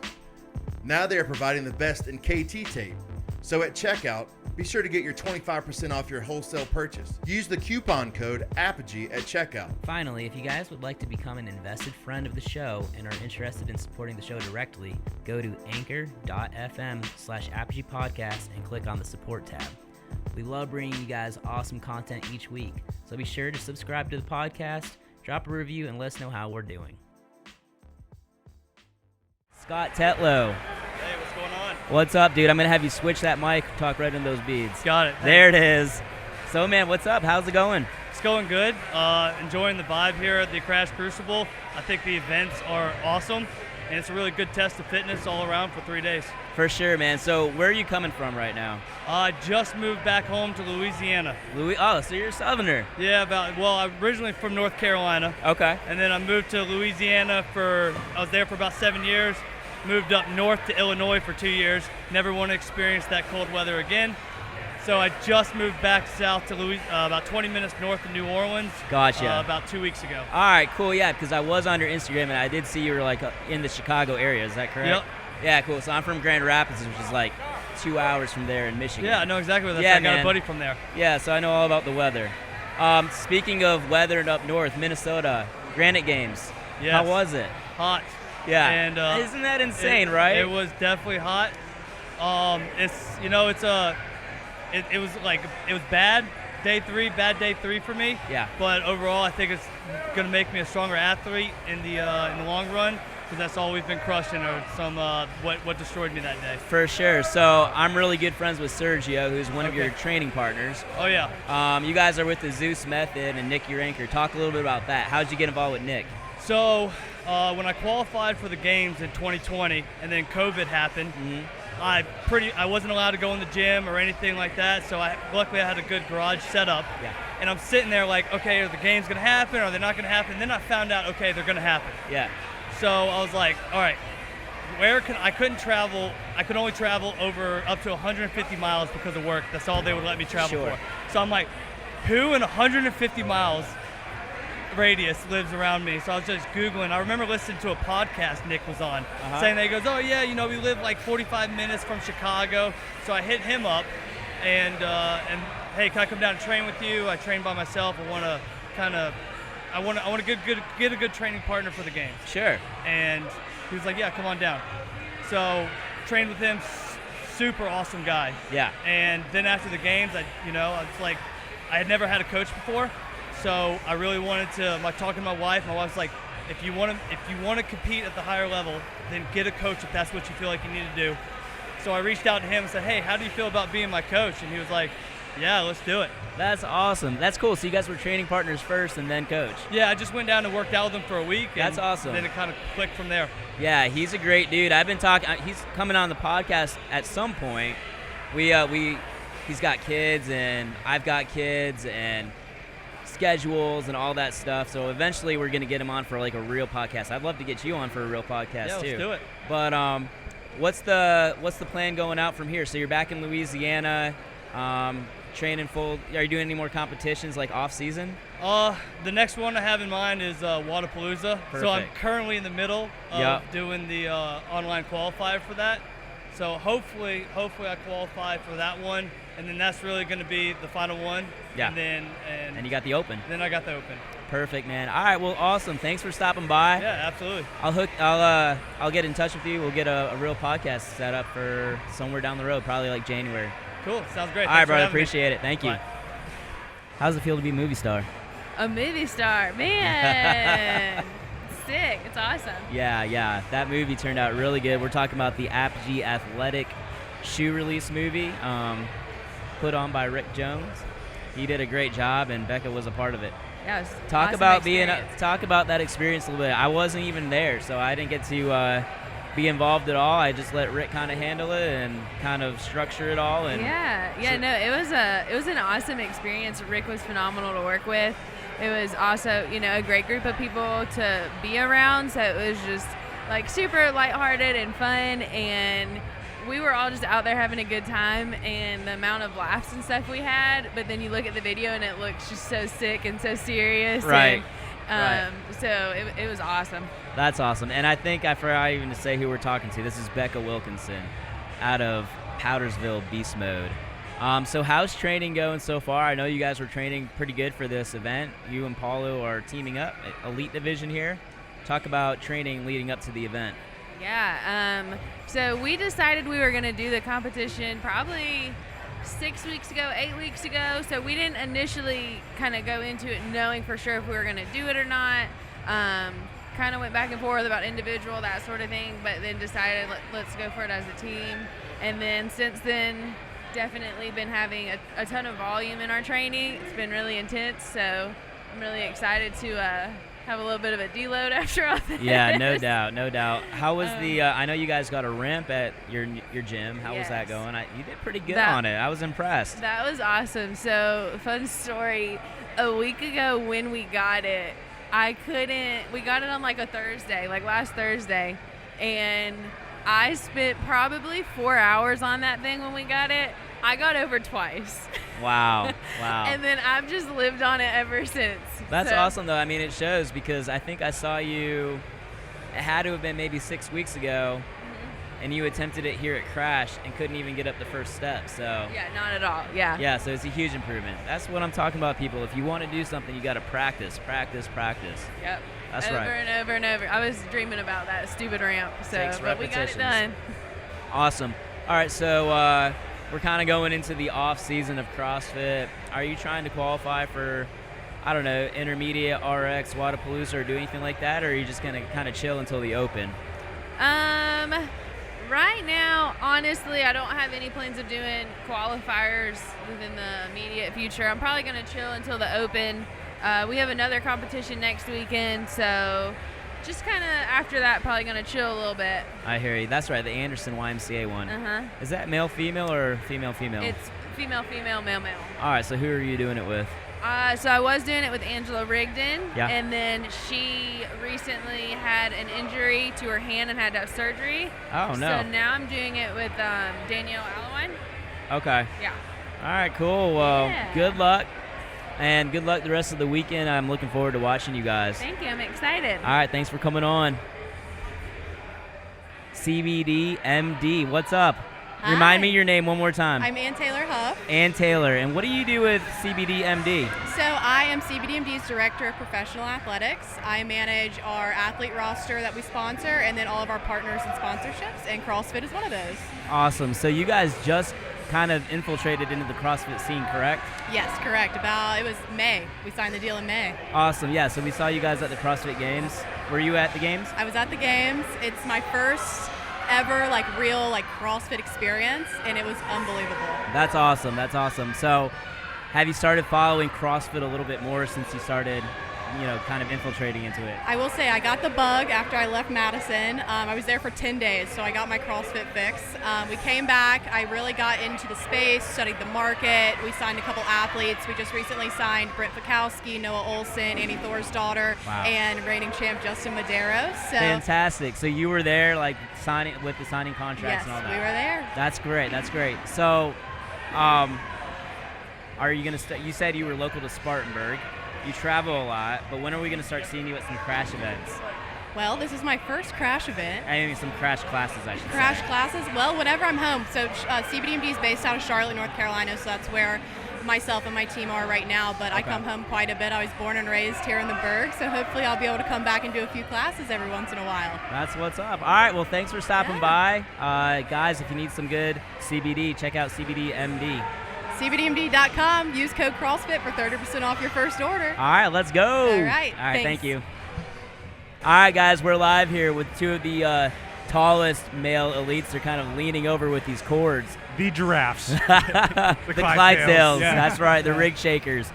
Now they are providing the best in KT tape. So at checkout, be sure to get your 25% off your wholesale purchase. Use the coupon code Apogee at checkout. Finally, if you guys would like to become an invested friend of the show and are interested in supporting the show directly, go to anchor.fm/Apogee podcast and click on the support tab. We love bringing you guys awesome content each week, so be sure to subscribe to the podcast, drop a review, and let us know how we're doing. Scott Tetlow. Hey, what's going on? What's up, dude? I'm going to have you switch that mic, talk right in those beads. Got it. There it is. So, man, what's up? How's it going? It's going good. Enjoying the vibe here at the Crucible. I think the events are awesome, and it's a really good test of fitness all around for 3 days. For sure, man. So where are you coming from right now? I just moved back home to Louisiana. Oh, so you're a Southerner. Yeah, I'm originally from North Carolina. Okay. And then I moved to Louisiana I was there for about 7 years. Moved up north to Illinois for 2 years. Never want to experience that cold weather again. So I just moved back south to about 20 minutes north of New Orleans. Gotcha. About 2 weeks ago. All right, cool. Yeah, because I was on your Instagram and I did see you were in the Chicago area. Is that correct? Yep. Yeah, cool. So I'm from Grand Rapids, which is 2 hours from there in Michigan. Yeah, I know exactly where that's. Yeah, I got man. a buddy from there. Yeah, so I know all about the weather. Speaking of weather up north, Minnesota, Granite Games. Yes. How was it? Hot. Yeah. And isn't that insane, right? It was definitely hot. It was bad day three for me. Yeah. But overall, I think it's gonna make me a stronger athlete in the long run, because that's all we've been crushing or what destroyed me that day. For sure. So I'm really good friends with Sergio, who's one of your training partners. Oh yeah. You guys are with the Zeus Method and Nick your anchor. Talk a little bit about that. How'd you get involved with Nick? So when I qualified for the games in 2020 and then COVID happened, I wasn't allowed to go in the gym or anything like that, so luckily I had a good garage setup. Yeah. And I'm sitting there like, okay, are the games going to happen? Are they not going to happen? And then I found out, okay, they're going to happen. Yeah. So I was like, all right, I couldn't travel. I could only travel up to 150 miles because of work. That's all they would let me travel for. So I'm like, who in 150 miles radius lives around me? So I was just Googling. I remember listening to a podcast Nick was on, saying that he goes, oh yeah, we live like 45 minutes from Chicago. So I hit him up and hey, can I come down and train with you? I train by myself. I want to get a good training partner for the games. Sure. And he was like, yeah, come on down. So trained with him, super awesome guy. Yeah. And then after the games, I was like, I had never had a coach before, so I really wanted to. Like talking to my wife's like, if you want to compete at the higher level, then get a coach if that's what you feel like you need to do. So I reached out to him and said, hey, how do you feel about being my coach? And he was like, yeah, let's do it. That's awesome. That's cool. So you guys were training partners first and then coach. Yeah, I just went down and worked out with him for a week. That's awesome. Then it kind of clicked from there. Yeah, he's a great dude. I've been talking. He's coming on the podcast at some point. He's got kids and I've got kids and schedules and all that stuff. So eventually we're gonna get him on for like a real podcast. I'd love to get you on for a real podcast too. Yeah, let's do it. But what's the plan going out from here? So you're back in Louisiana. Training full. Are you doing any more competitions like off season? The next one I have in mind is Wadapalooza. Perfect. So I'm currently in the middle of doing the online qualifier for that. So hopefully I qualify for that one, and then that's really going to be the final one. Yeah. And you got the Open. Then I got the Open. Perfect, man. All right, well, awesome. Thanks for stopping by. Yeah, absolutely. I'll get in touch with you. We'll get a real podcast set up for somewhere down the road, probably like January. Cool. Sounds great. All right, brother. Appreciate it. Thank you. Bye. How's it feel to be a movie star? A movie star, man. Sick. It's awesome. Yeah. That movie turned out really good. We're talking about the Apogee Athletic shoe release movie, put on by Rick Jones. He did a great job, and Becca was a part of it. Yeah, it was talk awesome about experience. talk about that experience a little bit. I wasn't even there, so I didn't get to be involved at all. I just let Rick kind of handle it and kind of structure it all. And it was an awesome experience. Rick was phenomenal to work with. It was also, a great group of people to be around. So it was just like super lighthearted and fun, and we were all just out there having a good time, and the amount of laughs and stuff we had. But then you look at the video and it looks just so sick and so serious. Right. So it was awesome. That's awesome. And I think I forgot even to say who we're talking to. This is Becca Wilkinson out of Powdersville Beast Mode. So how's training going so far? I know you guys were training pretty good for this event. You and Paulo are teaming up, Elite Division here. Talk about training leading up to the event. Yeah. So we decided we were going to do the competition probably 6 weeks ago, 8 weeks ago. So we didn't initially kind of go into it knowing for sure if we were going to do it or not. Kind of went back and forth about individual, that sort of thing, but then decided let's go for it as a team. And then since then, definitely been having a ton of volume in our training. It's been really intense, so I'm really excited to have a little bit of a deload after all this. Yeah, no doubt. How was I know you guys got a ramp at your gym. How was that going? You did pretty good on it. I was impressed. That was awesome. So, fun story. A week ago when we got it, we got it on like a Thursday, like last Thursday, and I spent probably 4 hours on that thing when we got it. I got over twice. Wow. And then I've just lived on it ever since. That's awesome, though. I mean, it shows, because I think I saw you, it had to have been maybe 6 weeks ago, and you attempted it here at Crash and couldn't even get up the first step. So yeah, not at all. Yeah, so it's a huge improvement. That's what I'm talking about, people. If you want to do something, you got to practice. Yep. That's over right. and over and over. I was dreaming about that stupid ramp, but we got it done. Awesome. All right, so we're kind of going into the off season of CrossFit. Are you trying to qualify for, I don't know, intermediate, RX, Wadapalooza, or do anything like that, or are you just gonna kind of chill until the Open? Right now, honestly, I don't have any plans of doing qualifiers within the immediate future. I'm probably gonna chill until the Open. We have another competition next weekend, so just kind of after that, probably gonna chill a little bit. I hear you. That's right, the Anderson YMCA one. Is that male, female, or female, female? It's female, female, male, male. All right, so who are you doing it with? So I was doing it with Angela Rigdon, Yeah. and then she recently had an injury to her hand and had to have surgery. Oh, no. So now I'm doing it with Danielle Allewine. Okay. Yeah. All right, cool. Well, Yeah. good luck. And good luck the rest of the weekend. I'm looking forward to watching you guys. Thank you. I'm excited. All right, thanks for coming on. CBD MD, what's up? Hi. Remind me your name one more time. I'm Ann Taylor Huff. Ann Taylor. And what do you do with CBD MD? So I am CBDMD's Director of Professional Athletics. I manage our athlete roster that we sponsor and then all of our partners and sponsorships, and CrossFit is one of those. Awesome. So you guys just kind of infiltrated into the CrossFit scene, correct? Yes, correct. It was May. We signed the deal in May. Awesome. Yeah, so we saw you guys at the CrossFit Games. Were you at the games? I was at the games. It's my first ever real CrossFit experience, and it was unbelievable. That's awesome. That's awesome. So have you started following CrossFit a little bit more since you started, kind of infiltrating into it? I will say I got the bug after I left Madison. I was there for 10 days, so I got my CrossFit fix. We came back. I really got into the space, studied the market. We signed a couple athletes. We just recently signed Brent Fikowski, Noah Olson, Annie Thor's Wow. and reigning champ Justin Medeiros. So Fantastic. So you were there, signing with the signing contracts yes, and all that. we were there. That's great. That's great. So, are you gonna? You said you were local to Spartanburg. You travel a lot, but when are we gonna start seeing you at some crash events? Well, this is my first crash event. I mean, some crash classes, I should Crash say. classes? Well, whenever I'm home. So CBDMD is based out of Charlotte, North Carolina, so that's where myself and my team are right now, but I Okay. come home quite a bit. I was born and raised here in the Berg, so hopefully I'll be able to come back and do a few classes every once in a while. That's what's up. All right. Well, thanks for stopping by, guys. If you need some good CBD, check out CBD MD. CBDMD.com. Use code CrossFit for 30% off your first order. All right, let's go. All right. All right, thanks. thank you. All right, guys, we're live here with two of the tallest male elites. They're kind of leaning over with these cords. The giraffes. The Clydesdales. Clydesdales. Yeah. That's right, the rig shakers.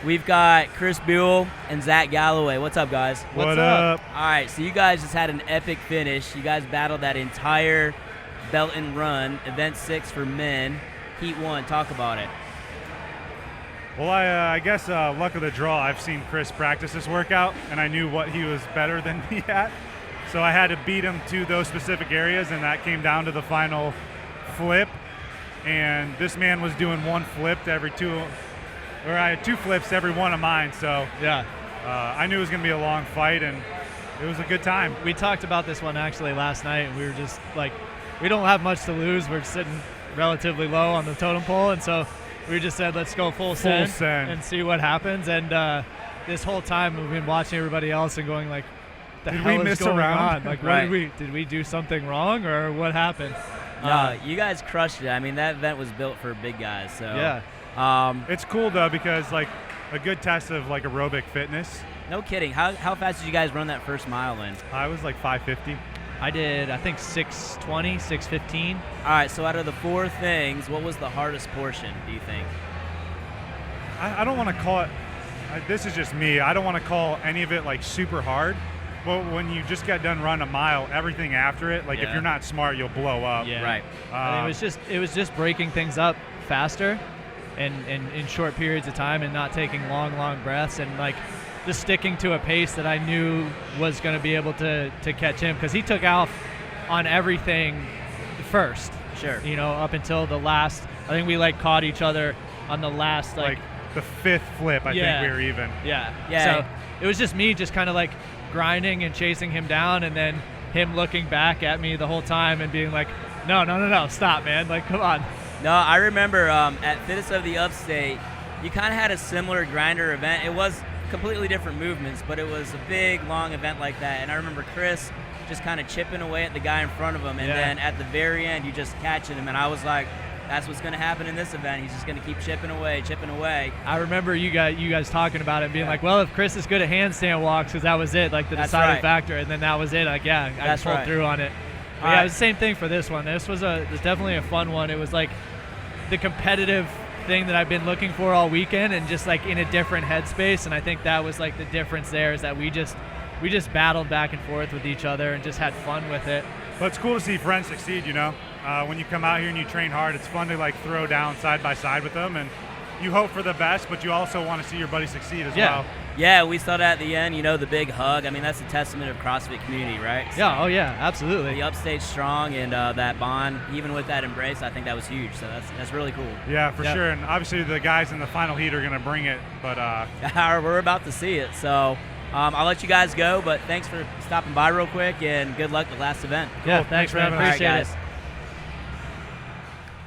We've got Chris Buell and Zach Galloway. What's up, guys? What up? All right, so you guys just had an epic finish. You guys battled that entire belt and run, event 6 for men. Heat 1, talk about it. Well, I guess luck of the draw. I've seen Chris practice this workout, and I knew what he was better than me at. So I had to beat him to those specific areas, and that came down to the final flip. And this man was doing one flip to every two, or I had two flips to every one of mine. So Yeah. I knew it was going to be a long fight, and it was a good time. We talked about this one actually last night, and we were just we don't have much to lose. We're sitting relatively low on the totem pole, and so we just said, let's go full send and see what happens. And this whole time we've been watching everybody else and going the Did hell we is miss a going round? on? What Right. did we do something wrong, or what happened? No, you guys crushed it. I mean, that event was built for big guys. So Yeah. It's cool though because a good test of aerobic fitness. No kidding. How fast did you guys run that first mile in? I was 5:50. I did, I think 6:20, 6:15. All right, so out of the 4 things, what was the hardest portion, do you think? I don't want to call it. This is just me. I don't want to call any of it super hard. But when you just got done running a mile, everything after it, if Yeah. you're not smart, you'll blow up. Yeah. Right. And it was just breaking things up faster and in short periods of time and not taking long breaths and just sticking to a pace that I knew was going to be able to catch him, because he took off on everything first. Sure. Up until the last, I think we caught each other on the last the 5th flip, I think we were even. Yeah. Yeah. So it was just me just kind of grinding and chasing him down, and then him looking back at me the whole time and being no, stop, man. Come on. No, I remember at Fittest of the Upstate, you kind of had a similar grinder event. It was completely different movements, but it was a big, long event like that. And I remember Chris just kind of chipping away at the guy in front of him, and then at the very end, you just catching him. And I was like, that's what's going to happen in this event. He's just going to keep chipping away. I remember you guys talking about it and being well, if Chris is good at handstand walks, because that was it, the That's deciding right. factor, and then that was it. I That's pulled right. through on it. But All yeah, right. it was the same thing for this one. This was definitely a fun one. It was the competitive thing that I've been looking for all weekend, and just in a different headspace. And I think that was the difference there, is that we just we just battled back and forth with each other and just had fun with it. But it's cool to see friends succeed, you know. When you come out here and you train hard, it's fun to like throw down side by side with them, and you hope for the best, but you also want to see your buddy succeed as well. Yeah, we saw that at the end, the big hug. I mean, that's a testament of CrossFit community, right? So yeah, oh yeah, absolutely. The upstage strong and that bond, even with that embrace, I think that was huge. So that's really cool. Yeah, for sure. And obviously the guys in the final heat are going to bring it, but we're about to see it. So I'll let you guys go, but thanks for stopping by real quick, and good luck with the last event. Cool. Yeah, thanks, man. Appreciate it.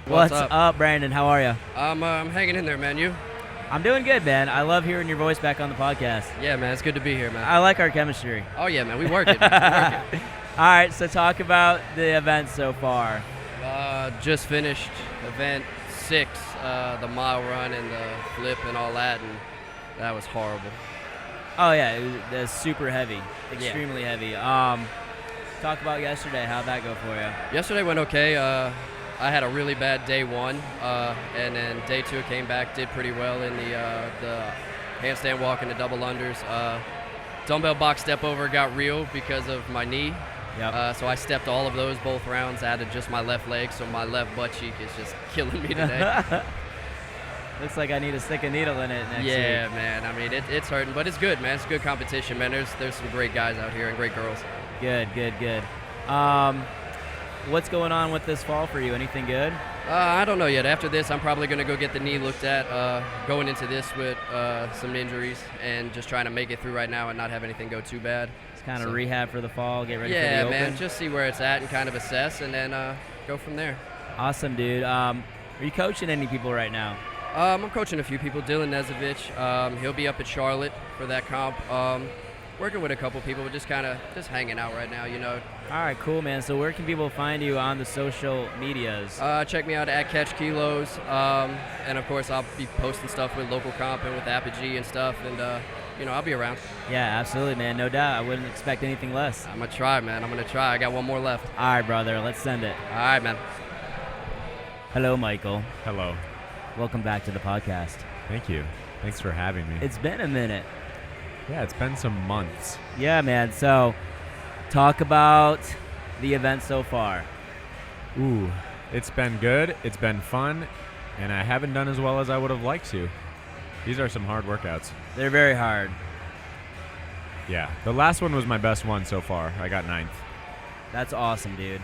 What's up, Brandon? How are you? I'm hanging in there, man. You? I'm doing good, man. I love hearing your voice back on the podcast. Yeah, man. It's good to be here, man. I like our chemistry. Oh, yeah, man. We work it. Man. We work it. All right, so talk about the event so far. Just finished event 6, the mile run and the flip and all that, and that was horrible. Oh, yeah. It was super heavy. Extremely heavy. Talk about yesterday. How'd that go for you? Yesterday went okay. I had a really bad day 1, and then day 2 came back, did pretty well in the handstand walk and the double unders. Dumbbell box step over got real because of my knee. Yep. So I stepped all of those both rounds, added just my left leg, so my left butt cheek is just killing me today. Looks like I need to stick a needle in it next week. Yeah, man. I mean, it's hurting, but it's good, man. It's good competition, man. There's some great guys out here and great girls. Good. What's going on with this fall for you? Anything good? I don't know yet. After this, I'm probably going to go get the knee looked at, going into this with some injuries and just trying to make it through right now and not have anything go too bad. It's kind of rehab for the fall, get ready for the Yeah, open. man, just see where it's at and kind of assess and then go from there. Awesome, dude. Are you coaching any people right now? I'm coaching a few people. Dylan Nezovich, he'll be up at Charlotte for that comp. Working with a couple people, but just hanging out right now, All right, cool, man. So where can people find you on the social medias? Check me out at Catch Kilos, and of course I'll be posting stuff with local comp and with Apogee and stuff, and I'll be around. Yeah, absolutely, man. No doubt. I wouldn't expect anything less. I'm gonna try, man. I'm gonna try. I got one more left. All right, brother. Let's send it. All right, man. Hello, Michael. Hello. Welcome back to the podcast. Thank you. Thanks for having me. It's been a minute. Yeah, it's been some months. Yeah, man. So, talk about the event so far. Ooh, it's been good. It's been fun, and I haven't done as well as I would have liked to. These are some hard workouts. They're very hard. Yeah, the last one was my best one so far. I got 9th. That's awesome, dude.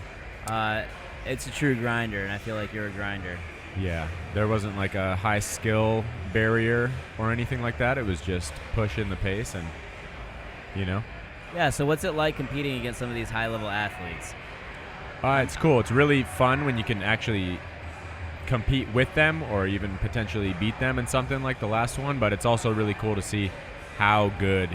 It's a true grinder, and I feel like you're a grinder. Yeah, there wasn't like a high skill barrier or anything like that. It was just pushing the pace and, Yeah, so what's it like competing against some of these high-level athletes? It's cool. It's really fun when you can actually compete with them or even potentially beat them in something like the last one, but it's also really cool to see how good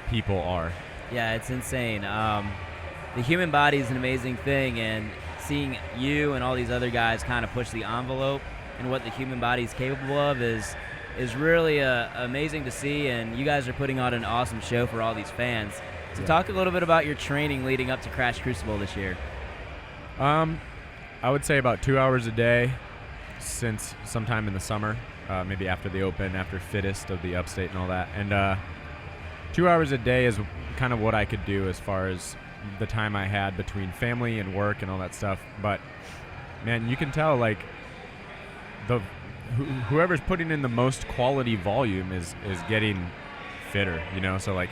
people are. Yeah, it's insane. The human body is an amazing thing, and seeing you and all these other guys kind of push the envelope and what the human body is capable of is really amazing to see, and you guys are putting on an awesome show for all these fans. So talk a little bit about your training leading up to Crash Crucible this year. I would say about 2 hours a day since sometime in the summer, maybe after the Open, after Fittest of the Upstate and all that. And 2 hours a day is kind of what I could do as far as the time I had between family and work and all that stuff. But man, you can tell like whoever's putting in the most quality volume is getting fitter, so like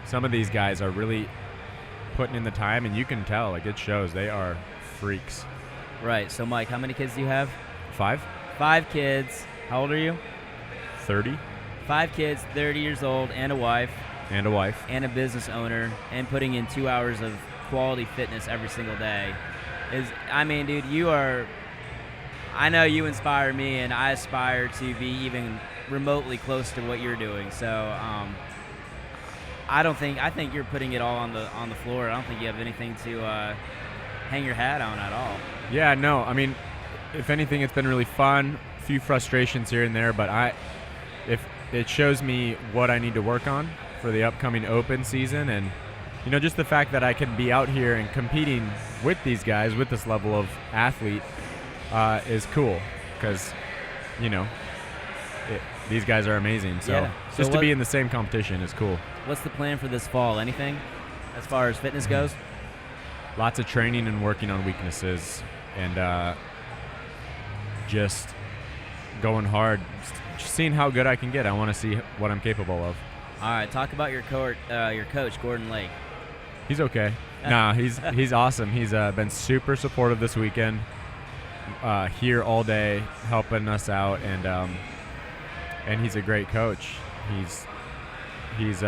some of these guys are really putting in the time, and you can tell like it shows. They are freaks. Right. So Mike, how many kids do you have? 5. 5 kids. How old are you? 30. 5 kids, 30 years old, and a wife. And a wife. And a business owner, and putting in 2 hours of quality fitness every single day. Dude, you are, I know you inspire me, and I aspire to be even remotely close to what you're doing. So I think you're putting it all on the floor. I don't think you have anything to hang your hat on at all. Yeah, no, I mean, if anything, it's been really fun. A few frustrations here and there, but if it shows me what I need to work on for the upcoming Open season, and just the fact that I can be out here and competing with these guys with this level of athlete is cool, because these guys are amazing. So, Yeah. just So to be in the same competition is cool. What's the plan for this fall? Anything as far as fitness goes? Lots of training and working on weaknesses, and just going hard, just seeing how good I can get. I want to see what I'm capable of. All right, talk about your coach, Gordon Lake. He's okay. Nah, he's awesome. He's been super supportive this weekend. Here all day, helping us out, and he's a great coach. He's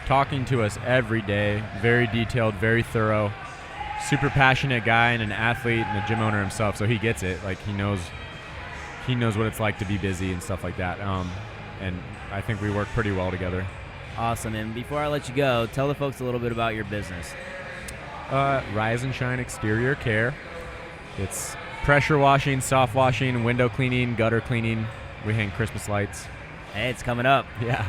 talking to us every day. Very detailed, very thorough. Super passionate guy and an athlete and a gym owner himself, so he gets it. Like he knows what it's like to be busy and stuff like that. And I think we work pretty well together. Awesome. And before I let you go, tell the folks a little bit about your business. Rise and Shine Exterior Care. It's pressure washing, soft washing, window cleaning, gutter cleaning. We hang Christmas lights. Hey, it's coming up. Yeah.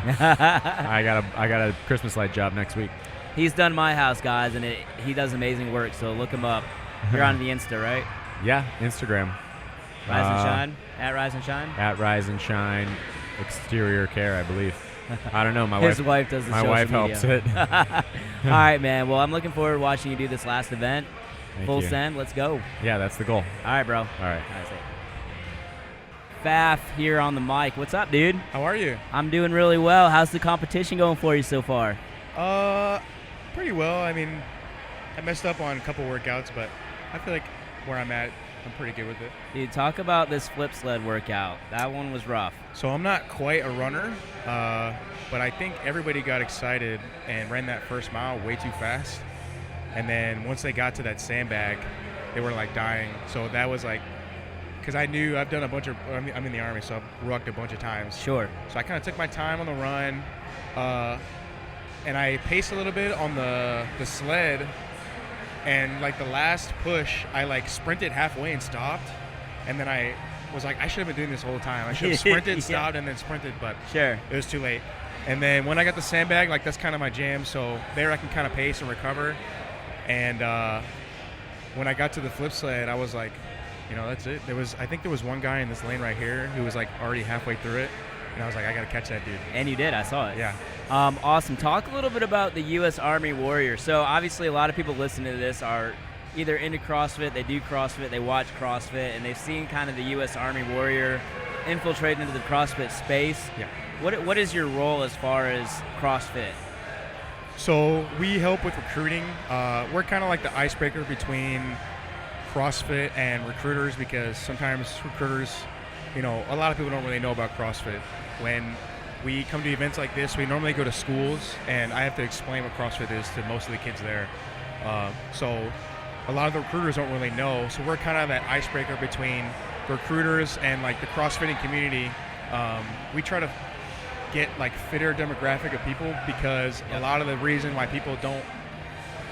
I got a Christmas light job next week. He's done my house, guys, and he does amazing work, so look him up. You're on the Insta, right? Yeah, Instagram. Rise and Shine? At Rise and Shine? At Rise and Shine Exterior Care, I believe. I don't know. His wife does the my social wife media. helps it. All right, man. Well, I'm looking forward to watching you do this last event. Thank Full you. send. Let's go. Yeah, that's the goal. All right, bro. All right. Faf here on the mic. What's up, dude? How are you? I'm doing really well. How's the competition going for you so far? Pretty well. I mean, I messed up on a couple workouts, but I feel like where I'm at, I'm pretty good with it. Dude, talk about this flip sled workout. That one was rough. So I'm not quite a runner, but I think everybody got excited and ran that first mile way too fast. And then once they got to that sandbag, they were like dying. So that was like, because I knew I've done a bunch of, I'm in the Army, so I've rucked a bunch of times. Sure. So I kind of took my time on the run, and I paced a little bit on the sled. And like the last push, I like sprinted halfway and stopped. And then I was like, I should have been doing this the whole time. I should have sprinted, stopped, and then sprinted, but sure, it was too late. And then when I got the sandbag, like that's kind of my jam. So there I can kind of pace and recover. And when I got to the flip sled, I was like, you know, that's it. I think there was one guy in this lane right here who was like already halfway through it. And I was like, I got to catch that dude. And you did. I saw it. Yeah. Awesome. Talk a little bit about the U.S. Army Warrior. So obviously a lot of people listening to this are either into CrossFit, they do CrossFit, they watch CrossFit, and they've seen kind of the U.S. Army Warrior infiltrate into the CrossFit space. Yeah. What is your role as far as CrossFit? So we help with recruiting. We're kind of like the icebreaker between CrossFit and recruiters, because sometimes recruiters, you know, a lot of people don't really know about CrossFit. When we come to events like this, we normally go to schools, and I have to explain what CrossFit is to most of the kids there. So a lot of the recruiters don't really know. So we're kind of that icebreaker between recruiters and like the CrossFitting community. We try to get like fitter demographic of people, because a lot of the reason why people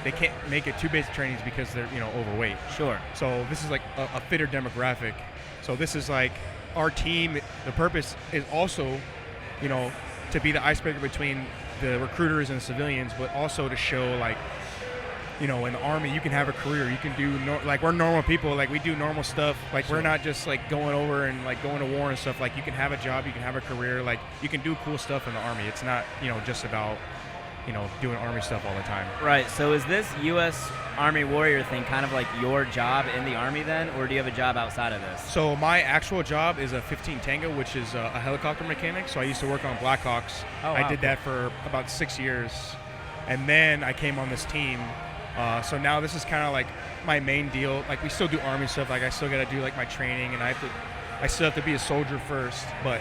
they can't make it to basic trainings because they're, you know, overweight. Sure. So this is like a fitter demographic. So this is like our team. The purpose is also, you know, to be the icebreaker between the recruiters and the civilians, but also to show like, you know, in the Army you can have a career. You can do like we're normal people. Like we do normal stuff. Like we're not just like going over and like going to war and stuff. Like you can have a job, you can have a career. Like you can do cool stuff in the Army. It's not, you know, just about, you know, doing Army stuff all the time. Right. So is this U.S. Army Warrior thing kind of like your job in the Army then, or do you have a job outside of this? So my actual job is a 15 Tango, which is a helicopter mechanic. So I used to work on Blackhawks. Oh, wow, I did that for about 6 years, and then I came on this team. So now this is kind of like my main deal. Like we still do Army stuff. Like I still got to do like my training, and I still have to be a soldier first. But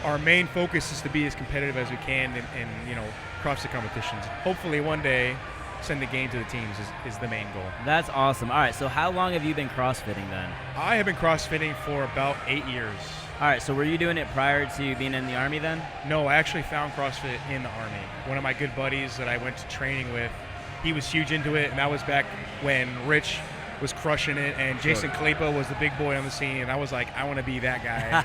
our main focus is to be as competitive as we can in you know, CrossFit competitions. Hopefully one day send the game to the teams is the main goal. That's awesome. All right, so how long have you been CrossFitting then? I have been CrossFitting for about 8 years. All right, so were you doing it prior to being in the Army then? No, I actually found CrossFit in the Army. One of my good buddies that I went to training with, he was huge into it, and that was back when Rich was crushing it, and Jason Kalipa was the big boy on the scene, and I was like, I want to be that guy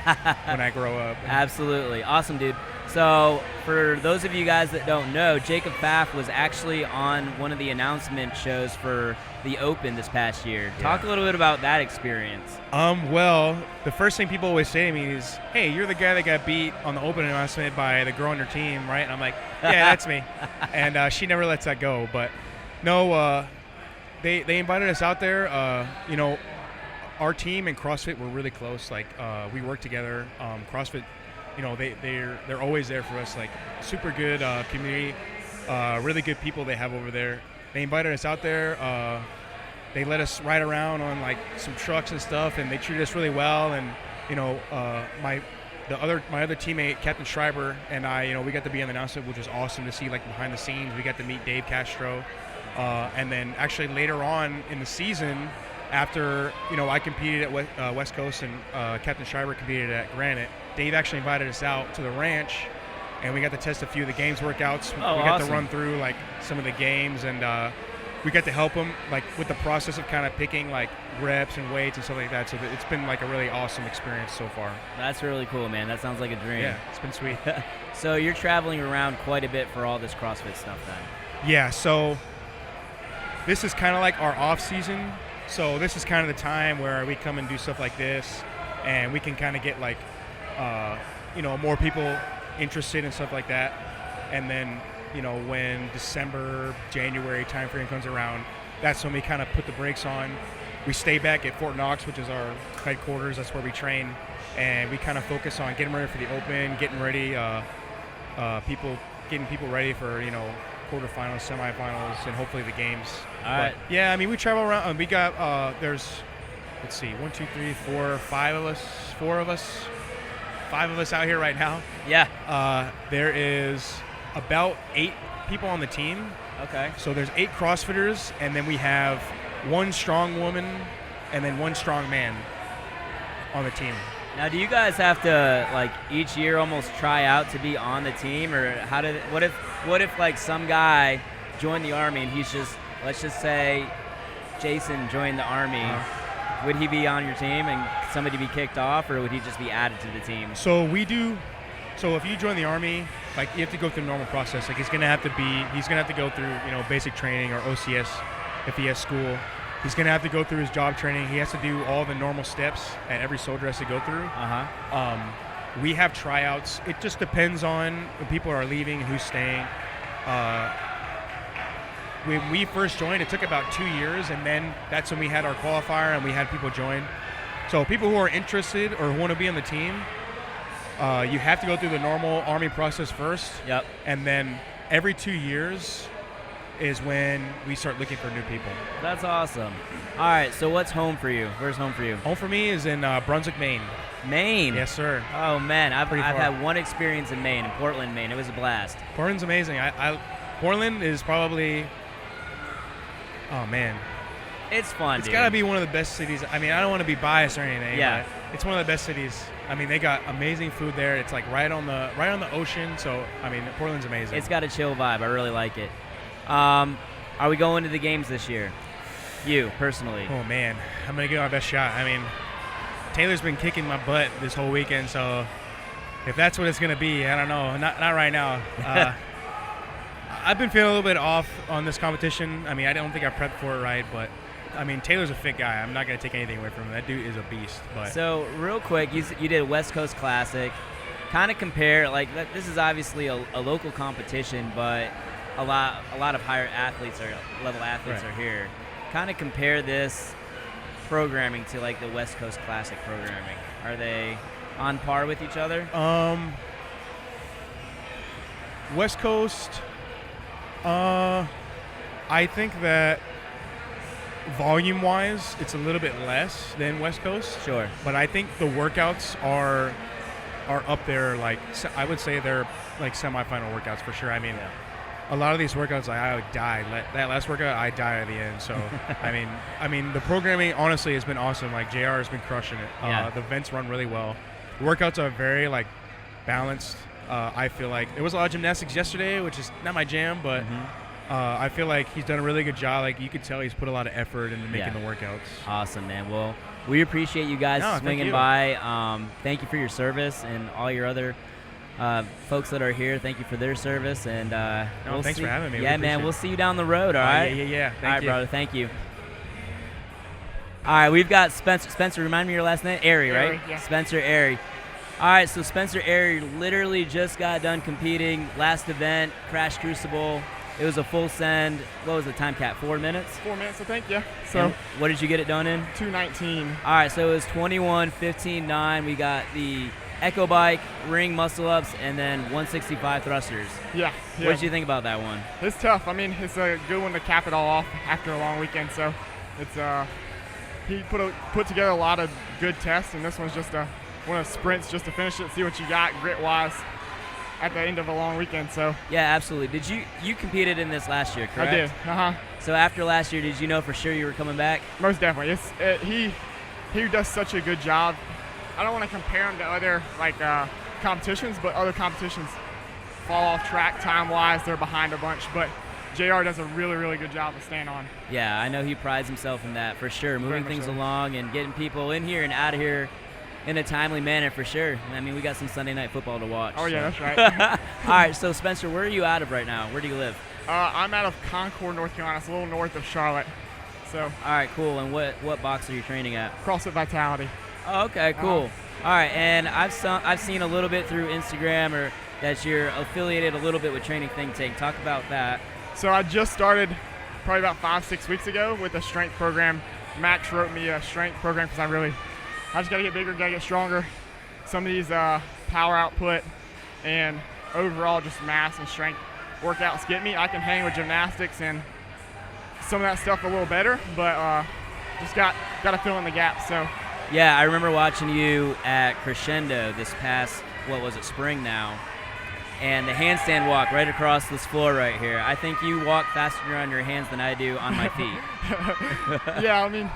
when I grow up. Absolutely. Awesome, dude. So for those of you guys that don't know, Jacob Pfaff was actually on one of the announcement shows for the Open this past year. Talk a little bit about that experience. Well, the first thing people always say to me is, "Hey, you're the guy that got beat on the Open announcement by the girl on your team, right?" And I'm like, "Yeah, that's me." And she never lets that go. But no, they invited us out there. You know, our team and CrossFit were really close. Like we work together. CrossFit, you know, they're always there for us. Like super good community, really good people they have over there. They invited us out there. They let us ride around on like some trucks and stuff, and they treated us really well. And you know, my other teammate, Captain Schreiber, and I, you know, we got to be on the announcement, which was awesome to see, like behind the scenes. We got to meet Dave Castro, and then actually later on in the season, after you know I competed at West Coast and Captain Schreiber competed at Granite, Dave actually invited us out to the ranch, and we got to test a few of the games workouts. We got to run through like some of the games, and we got to help him like with the process of kind of picking like reps and weights and stuff like that. So it's been like a really awesome experience so far. That's really cool, man. That sounds like a dream. Yeah, it's been sweet. So you're traveling around quite a bit for all this CrossFit stuff then? Yeah, so this is kind of like our off season. So this is kind of the time where we come and do stuff like this, and we can kind of get like, you know, more people interested in stuff like that. And then, you know, when December, January timeframe comes around, that's when we kind of put the brakes on. We stay back at Fort Knox, which is our headquarters. That's where we train, and we kind of focus on getting ready for the Open, getting ready, getting people ready for, you know, quarterfinals, semifinals, and hopefully the games. All right. Yeah, I mean, we travel around. We got there's, let's see, 1, 2, 3, 4, 5 of us, 4 of us, 5 of us out here right now. Yeah. There is about 8 people on the team. Okay. So there's 8 CrossFitters, and then we have 1 strong woman, and then 1 strong man on the team. Now, do you guys have to like each year almost try out to be on the team, or what if like some guy joined the Army and he's just, let's just say Jason joined the Army, would he be on your team and somebody be kicked off, or would he just be added to the team? So if you join the Army, like you have to go through the normal process. Like he's gonna have to go through, you know, basic training or OCS if he has school. He's gonna have to go through his job training. He has to do all the normal steps that every soldier has to go through. We have tryouts. It just depends on when people are leaving and who's staying. When we first joined, it took about 2 years, and then that's when we had our qualifier and we had people join. So people who are interested or who want to be on the team, you have to go through the normal Army process first. Yep. And then every 2 years is when we start looking for new people. That's awesome. All right, so what's home for you? Where's home for you? Home for me is in Brunswick, Maine. Maine? Yes, sir. Oh, man. I've far. had one experience in Maine, in Portland, Maine. It was a blast. Portland's amazing. Portland is probably, oh, man. It's fun, It's dude. got to be one of the best cities. I mean, I don't want to be biased or anything, Yeah. but it's one of the best cities. I mean, they got amazing food there. It's like right on the ocean. So, I mean, Portland's amazing. It's got a chill vibe. I really like it. Are we going to the games this year? You, personally. Oh, man. I'm going to give my best shot. I mean, Taylor's been kicking my butt this whole weekend, so if that's what it's going to be, I don't know. Not right now. I've been feeling a little bit off on this competition. I mean, I don't think I prepped for it right, but, I mean, Taylor's a fit guy. I'm not going to take anything away from him. That dude is a beast. But So, real quick, you did a West Coast Classic. Kind of compare, like, this is obviously a local competition, but a lot of higher level athletes are here. Kind of compare this programming to like the West Coast Classic programming. Are they on par with each other? West Coast, I think that volume-wise, it's a little bit less than West Coast. Sure. But I think the workouts are up there. Like I would say they're like semifinal workouts for sure. I mean, a lot of these workouts, I would die. That last workout, I died at the end. So, I mean, the programming honestly has been awesome. Like JR has been crushing it. Yeah. The events run really well. The workouts are very like balanced. I feel like there was a lot of gymnastics yesterday, which is not my jam, but I feel like he's done a really good job. Like you could tell he's put a lot of effort into making the workouts. Awesome, man. Well, we appreciate you guys swinging by. Thank you for your service and all your other folks that are here, thank you for their service, and we'll thanks see. for having me. We Yeah, man, appreciate we'll it. see you down the road. All right. Yeah. Thank all right, you. brother. Thank you. All right, we've got Spencer. Spencer, remind me your last name. Airy, right? Airy, yeah. Spencer Airy. All right, so Spencer Airy literally just got done competing. Last event, Crash Crucible. It was a full send. What was the time cap? 4 minutes? 4 minutes, I think, yeah. So And what did you get it done in? 2:19. All right, so it was 21:15.9. We got the Echo Bike, ring muscle ups, and then 165 thrusters. Yeah. What did you think about that one? It's tough. I mean, it's a good one to cap it all off after a long weekend. So it's he put together a lot of good tests, and this one's just one of the sprints just to finish it, see what you got grit-wise at the end of a long weekend. So Yeah, absolutely. Did you competed in this last year, correct? I did. So after last year, did you know for sure you were coming back? Most definitely. He does such a good job. I don't want to compare him to other competitions, but other competitions fall off track time-wise. They're behind a bunch, but JR does a really, really good job of staying on. Yeah, I know he prides himself in that for sure, moving much things so. along and getting people in here and out of here in a timely manner for sure. I mean, we got some Sunday night football to watch. Oh, yeah, so. that's right. All right, so Spencer, where are you out of right now? Where do you live? I'm out of Concord, North Carolina. It's a little north of Charlotte. So. All right, cool. And what box are you training at? CrossFit Vitality. Oh, okay, cool. All right, and I've seen a little bit through Instagram or that you're affiliated a little bit with Training Think Tank. Talk about that. So I just started probably about 5-6 weeks ago with a strength program. Max wrote me a strength program because I just got to get bigger, got to get stronger. Some of these power output and overall just mass and strength workouts get me. I can hang with gymnastics and some of that stuff a little better, but just got to fill in the gaps. So. Yeah, I remember watching you at Crescendo this past, spring now, and the handstand walk right across this floor right here. I think you walk faster on your hands than I do on my feet. Yeah, I mean,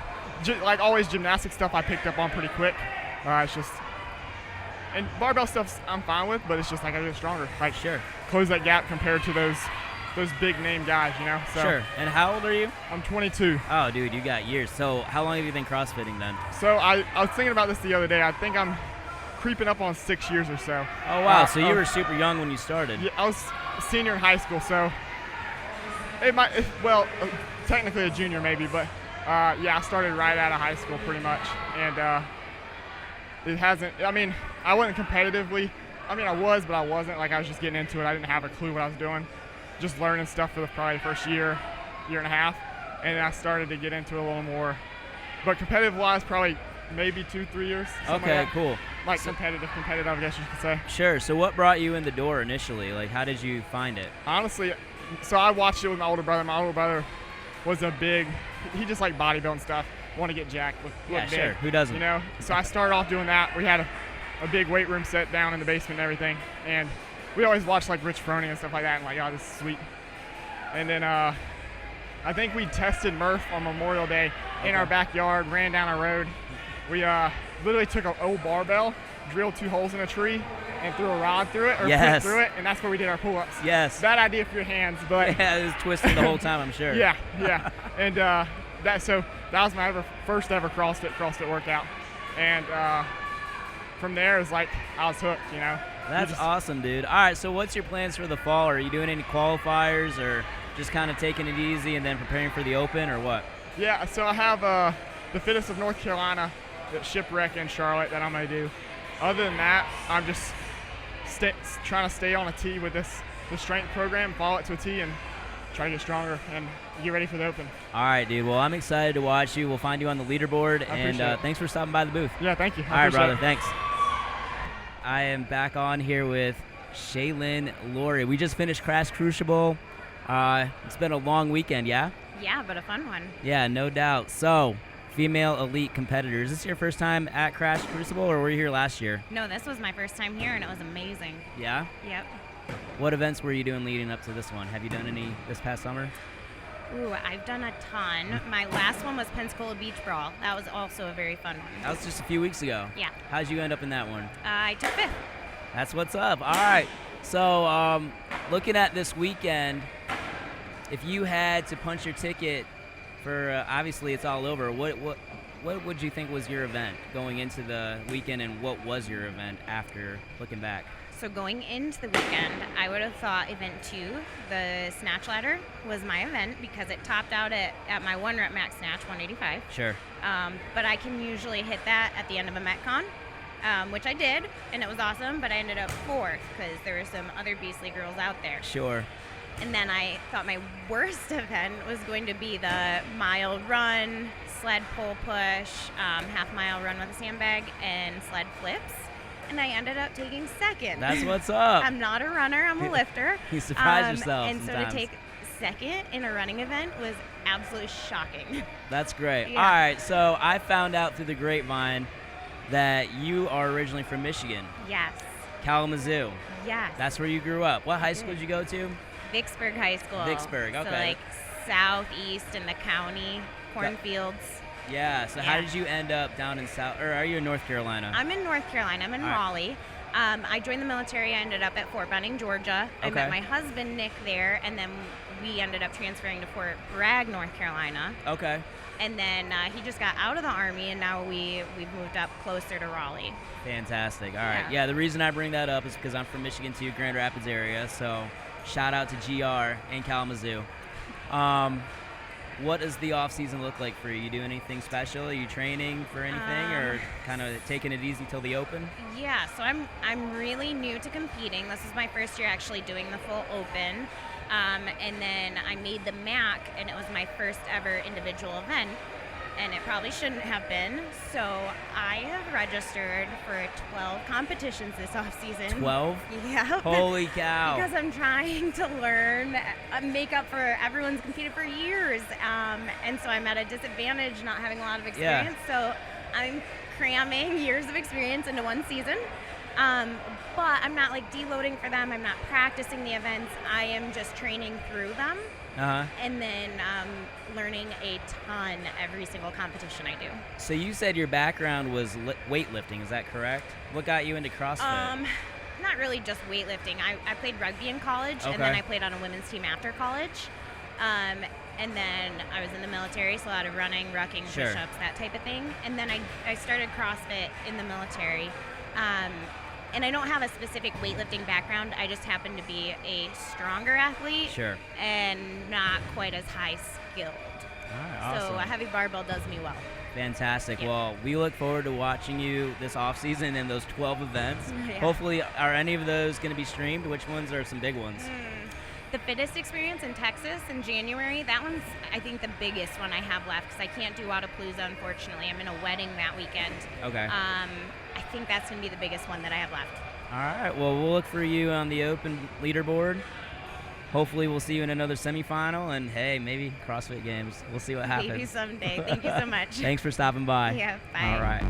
like always gymnastic stuff I picked up on pretty quick. It's just, and barbell stuff I'm fine with, but it's just like I get stronger. Like sure, close that gap compared to those big name guys, you know. So, sure. And how old are you? I'm 22. Oh, dude, you got years. So how long have you been CrossFitting then? So I was thinking about this the other day. I think I'm creeping up on 6 years or so. Oh wow, so you were super young when you started. Yeah, I was a senior in high school, so technically a junior maybe, but I started right out of high school pretty much, and it hasn't. I mean, I wasn't competitively. I mean, I was, but I wasn't. Like I was just getting into it. I didn't have a clue what I was doing. Just learning stuff for probably the first year and a half, and then I started to get into it a little more. But competitive-wise, probably maybe 2-3 years. Okay, like cool. Like competitive, I guess you could say. Sure. So what brought you in the door initially? Like, how did you find it? Honestly, so I watched it with my older brother. My older brother was he just liked bodybuilding stuff. Want to get jacked, look Yeah, big. sure. Who doesn't? You know. So I started off doing that. We had a big weight room set down in the basement and everything, and we always watched like Rich Froning and stuff like that, and like, oh, this is sweet. And then I think we tested Murph on Memorial Day in our backyard, ran down a road. We literally took an old barbell, drilled 2 holes in a tree, and threw a rod through it, or Yes. put through it, and that's where we did our pull-ups. Yes. Bad idea for your hands, but Yeah, it was twisting the whole time, I'm sure. Yeah. And that was my first ever CrossFit workout, and from there it was like I was hooked, you know. That's awesome, dude. All right, so what's your plans for the fall? Are you doing any qualifiers or just kind of taking it easy and then preparing for the Open or what? Yeah, so I have the Fittest of North Carolina at Shipwreck in Charlotte that I'm going to do. Other than that, I'm just trying to stay on a tee with the strength program, follow it to a tee, and try to get stronger and get ready for the Open. All right, dude. Well, I'm excited to watch you. We'll find you on the leaderboard. And thanks for stopping by the booth. Yeah, thank you. All right, brother. Thanks. I am back on here with Shaylin Laurie. We just finished Crash Crucible. It's been a long weekend, yeah? Yeah, but a fun one. Yeah, no doubt. So, female elite competitors. Is this your first time at Crash Crucible, or were you here last year? No, this was my first time here, and it was amazing. Yeah? Yep. What events were you doing leading up to this one? Have you done any this past summer? Ooh, I've done a ton. My last one was Pensacola Beach Brawl. That was also a very fun one. That was just a few weeks ago. Yeah. How'd you end up in that one? I took 5th. That's what's up. All right. So, looking at this weekend, if you had to punch your ticket for, obviously it's all over, what would you think was your event going into the weekend, and what was your event after looking back? So going into the weekend, I would have thought event 2, the snatch ladder, was my event because it topped out at my 1 rep max snatch, 185. Sure. But I can usually hit that at the end of a Metcon, which I did, and it was awesome, but I ended up 4th because there were some other beastly girls out there. Sure. And then I thought my worst event was going to be the mile run, sled pull push, half-mile run with a sandbag, and sled flips. And I ended up taking 2nd. That's what's up. I'm not a runner, I'm a lifter. You surprise yourself And sometimes. so to take 2nd in a running event was absolutely shocking. That's great. Yeah. All right, so I found out through the grapevine that you are originally from Michigan. Yes. Kalamazoo. Yes. That's where you grew up. What high school did you go to? Vicksburg High School. Vicksburg, okay. So like southeast in the county, cornfields. Yeah, so how did you end up down in South, or are you in North Carolina? I'm in North Carolina. I'm in All right. Raleigh. I joined the military. I ended up at Fort Benning, Georgia. I met Okay. my husband, Nick, there, and then we ended up transferring to Fort Bragg, North Carolina. Okay. And then he just got out of the Army, and now we've moved up closer to Raleigh. Fantastic. All right. Yeah. Yeah, the reason I bring that up is because I'm from Michigan too, Grand Rapids area. So shout out to GR and Kalamazoo. What does the off season look like for you? You do anything special? Are you training for anything, or kind of taking it easy till the Open? Yeah, so I'm really new to competing. This is my first year actually doing the full Open. And then I made the MAC, and it was my first ever individual event, and it probably shouldn't have been. So I have registered for 12 competitions this off season. 12? Yeah. Holy cow. Because I'm trying to learn, make up for everyone's competed for years. And so I'm at a disadvantage not having a lot of experience. So I'm cramming years of experience into one season. But I'm not like deloading for them. I'm not practicing the events. I am just training through them. And then learning a ton every single competition I do. So you said your background was weightlifting, is that correct? What got you into CrossFit? Not really just weightlifting. I played rugby in college, and then I played on a women's team after college. And then I was in the military, so a lot of running, rucking, Sure. push-ups, that type of thing. And then I started CrossFit in the military. And I don't have a specific weightlifting background. I just happen to be a stronger athlete. Sure. And not quite as high skilled. All right, So awesome. a heavy barbell does me well. Fantastic. Yeah. Well, we look forward to watching you this off season in those 12 events. Yeah. Hopefully, are any of those going to be streamed? Which ones are some big ones? The fittest experience in Texas in January, that one's, I think, the biggest one I have left because I can't do Wodapalooza, unfortunately. I'm in a wedding that weekend. Okay. I think that's going to be the biggest one that I have left. All right. Well, we'll look for you on the Open leaderboard. Hopefully, we'll see you in another semifinal, and hey, maybe CrossFit Games. We'll see what happens. Maybe someday. Thank you so much. Thanks for stopping by. Yeah, bye. All right.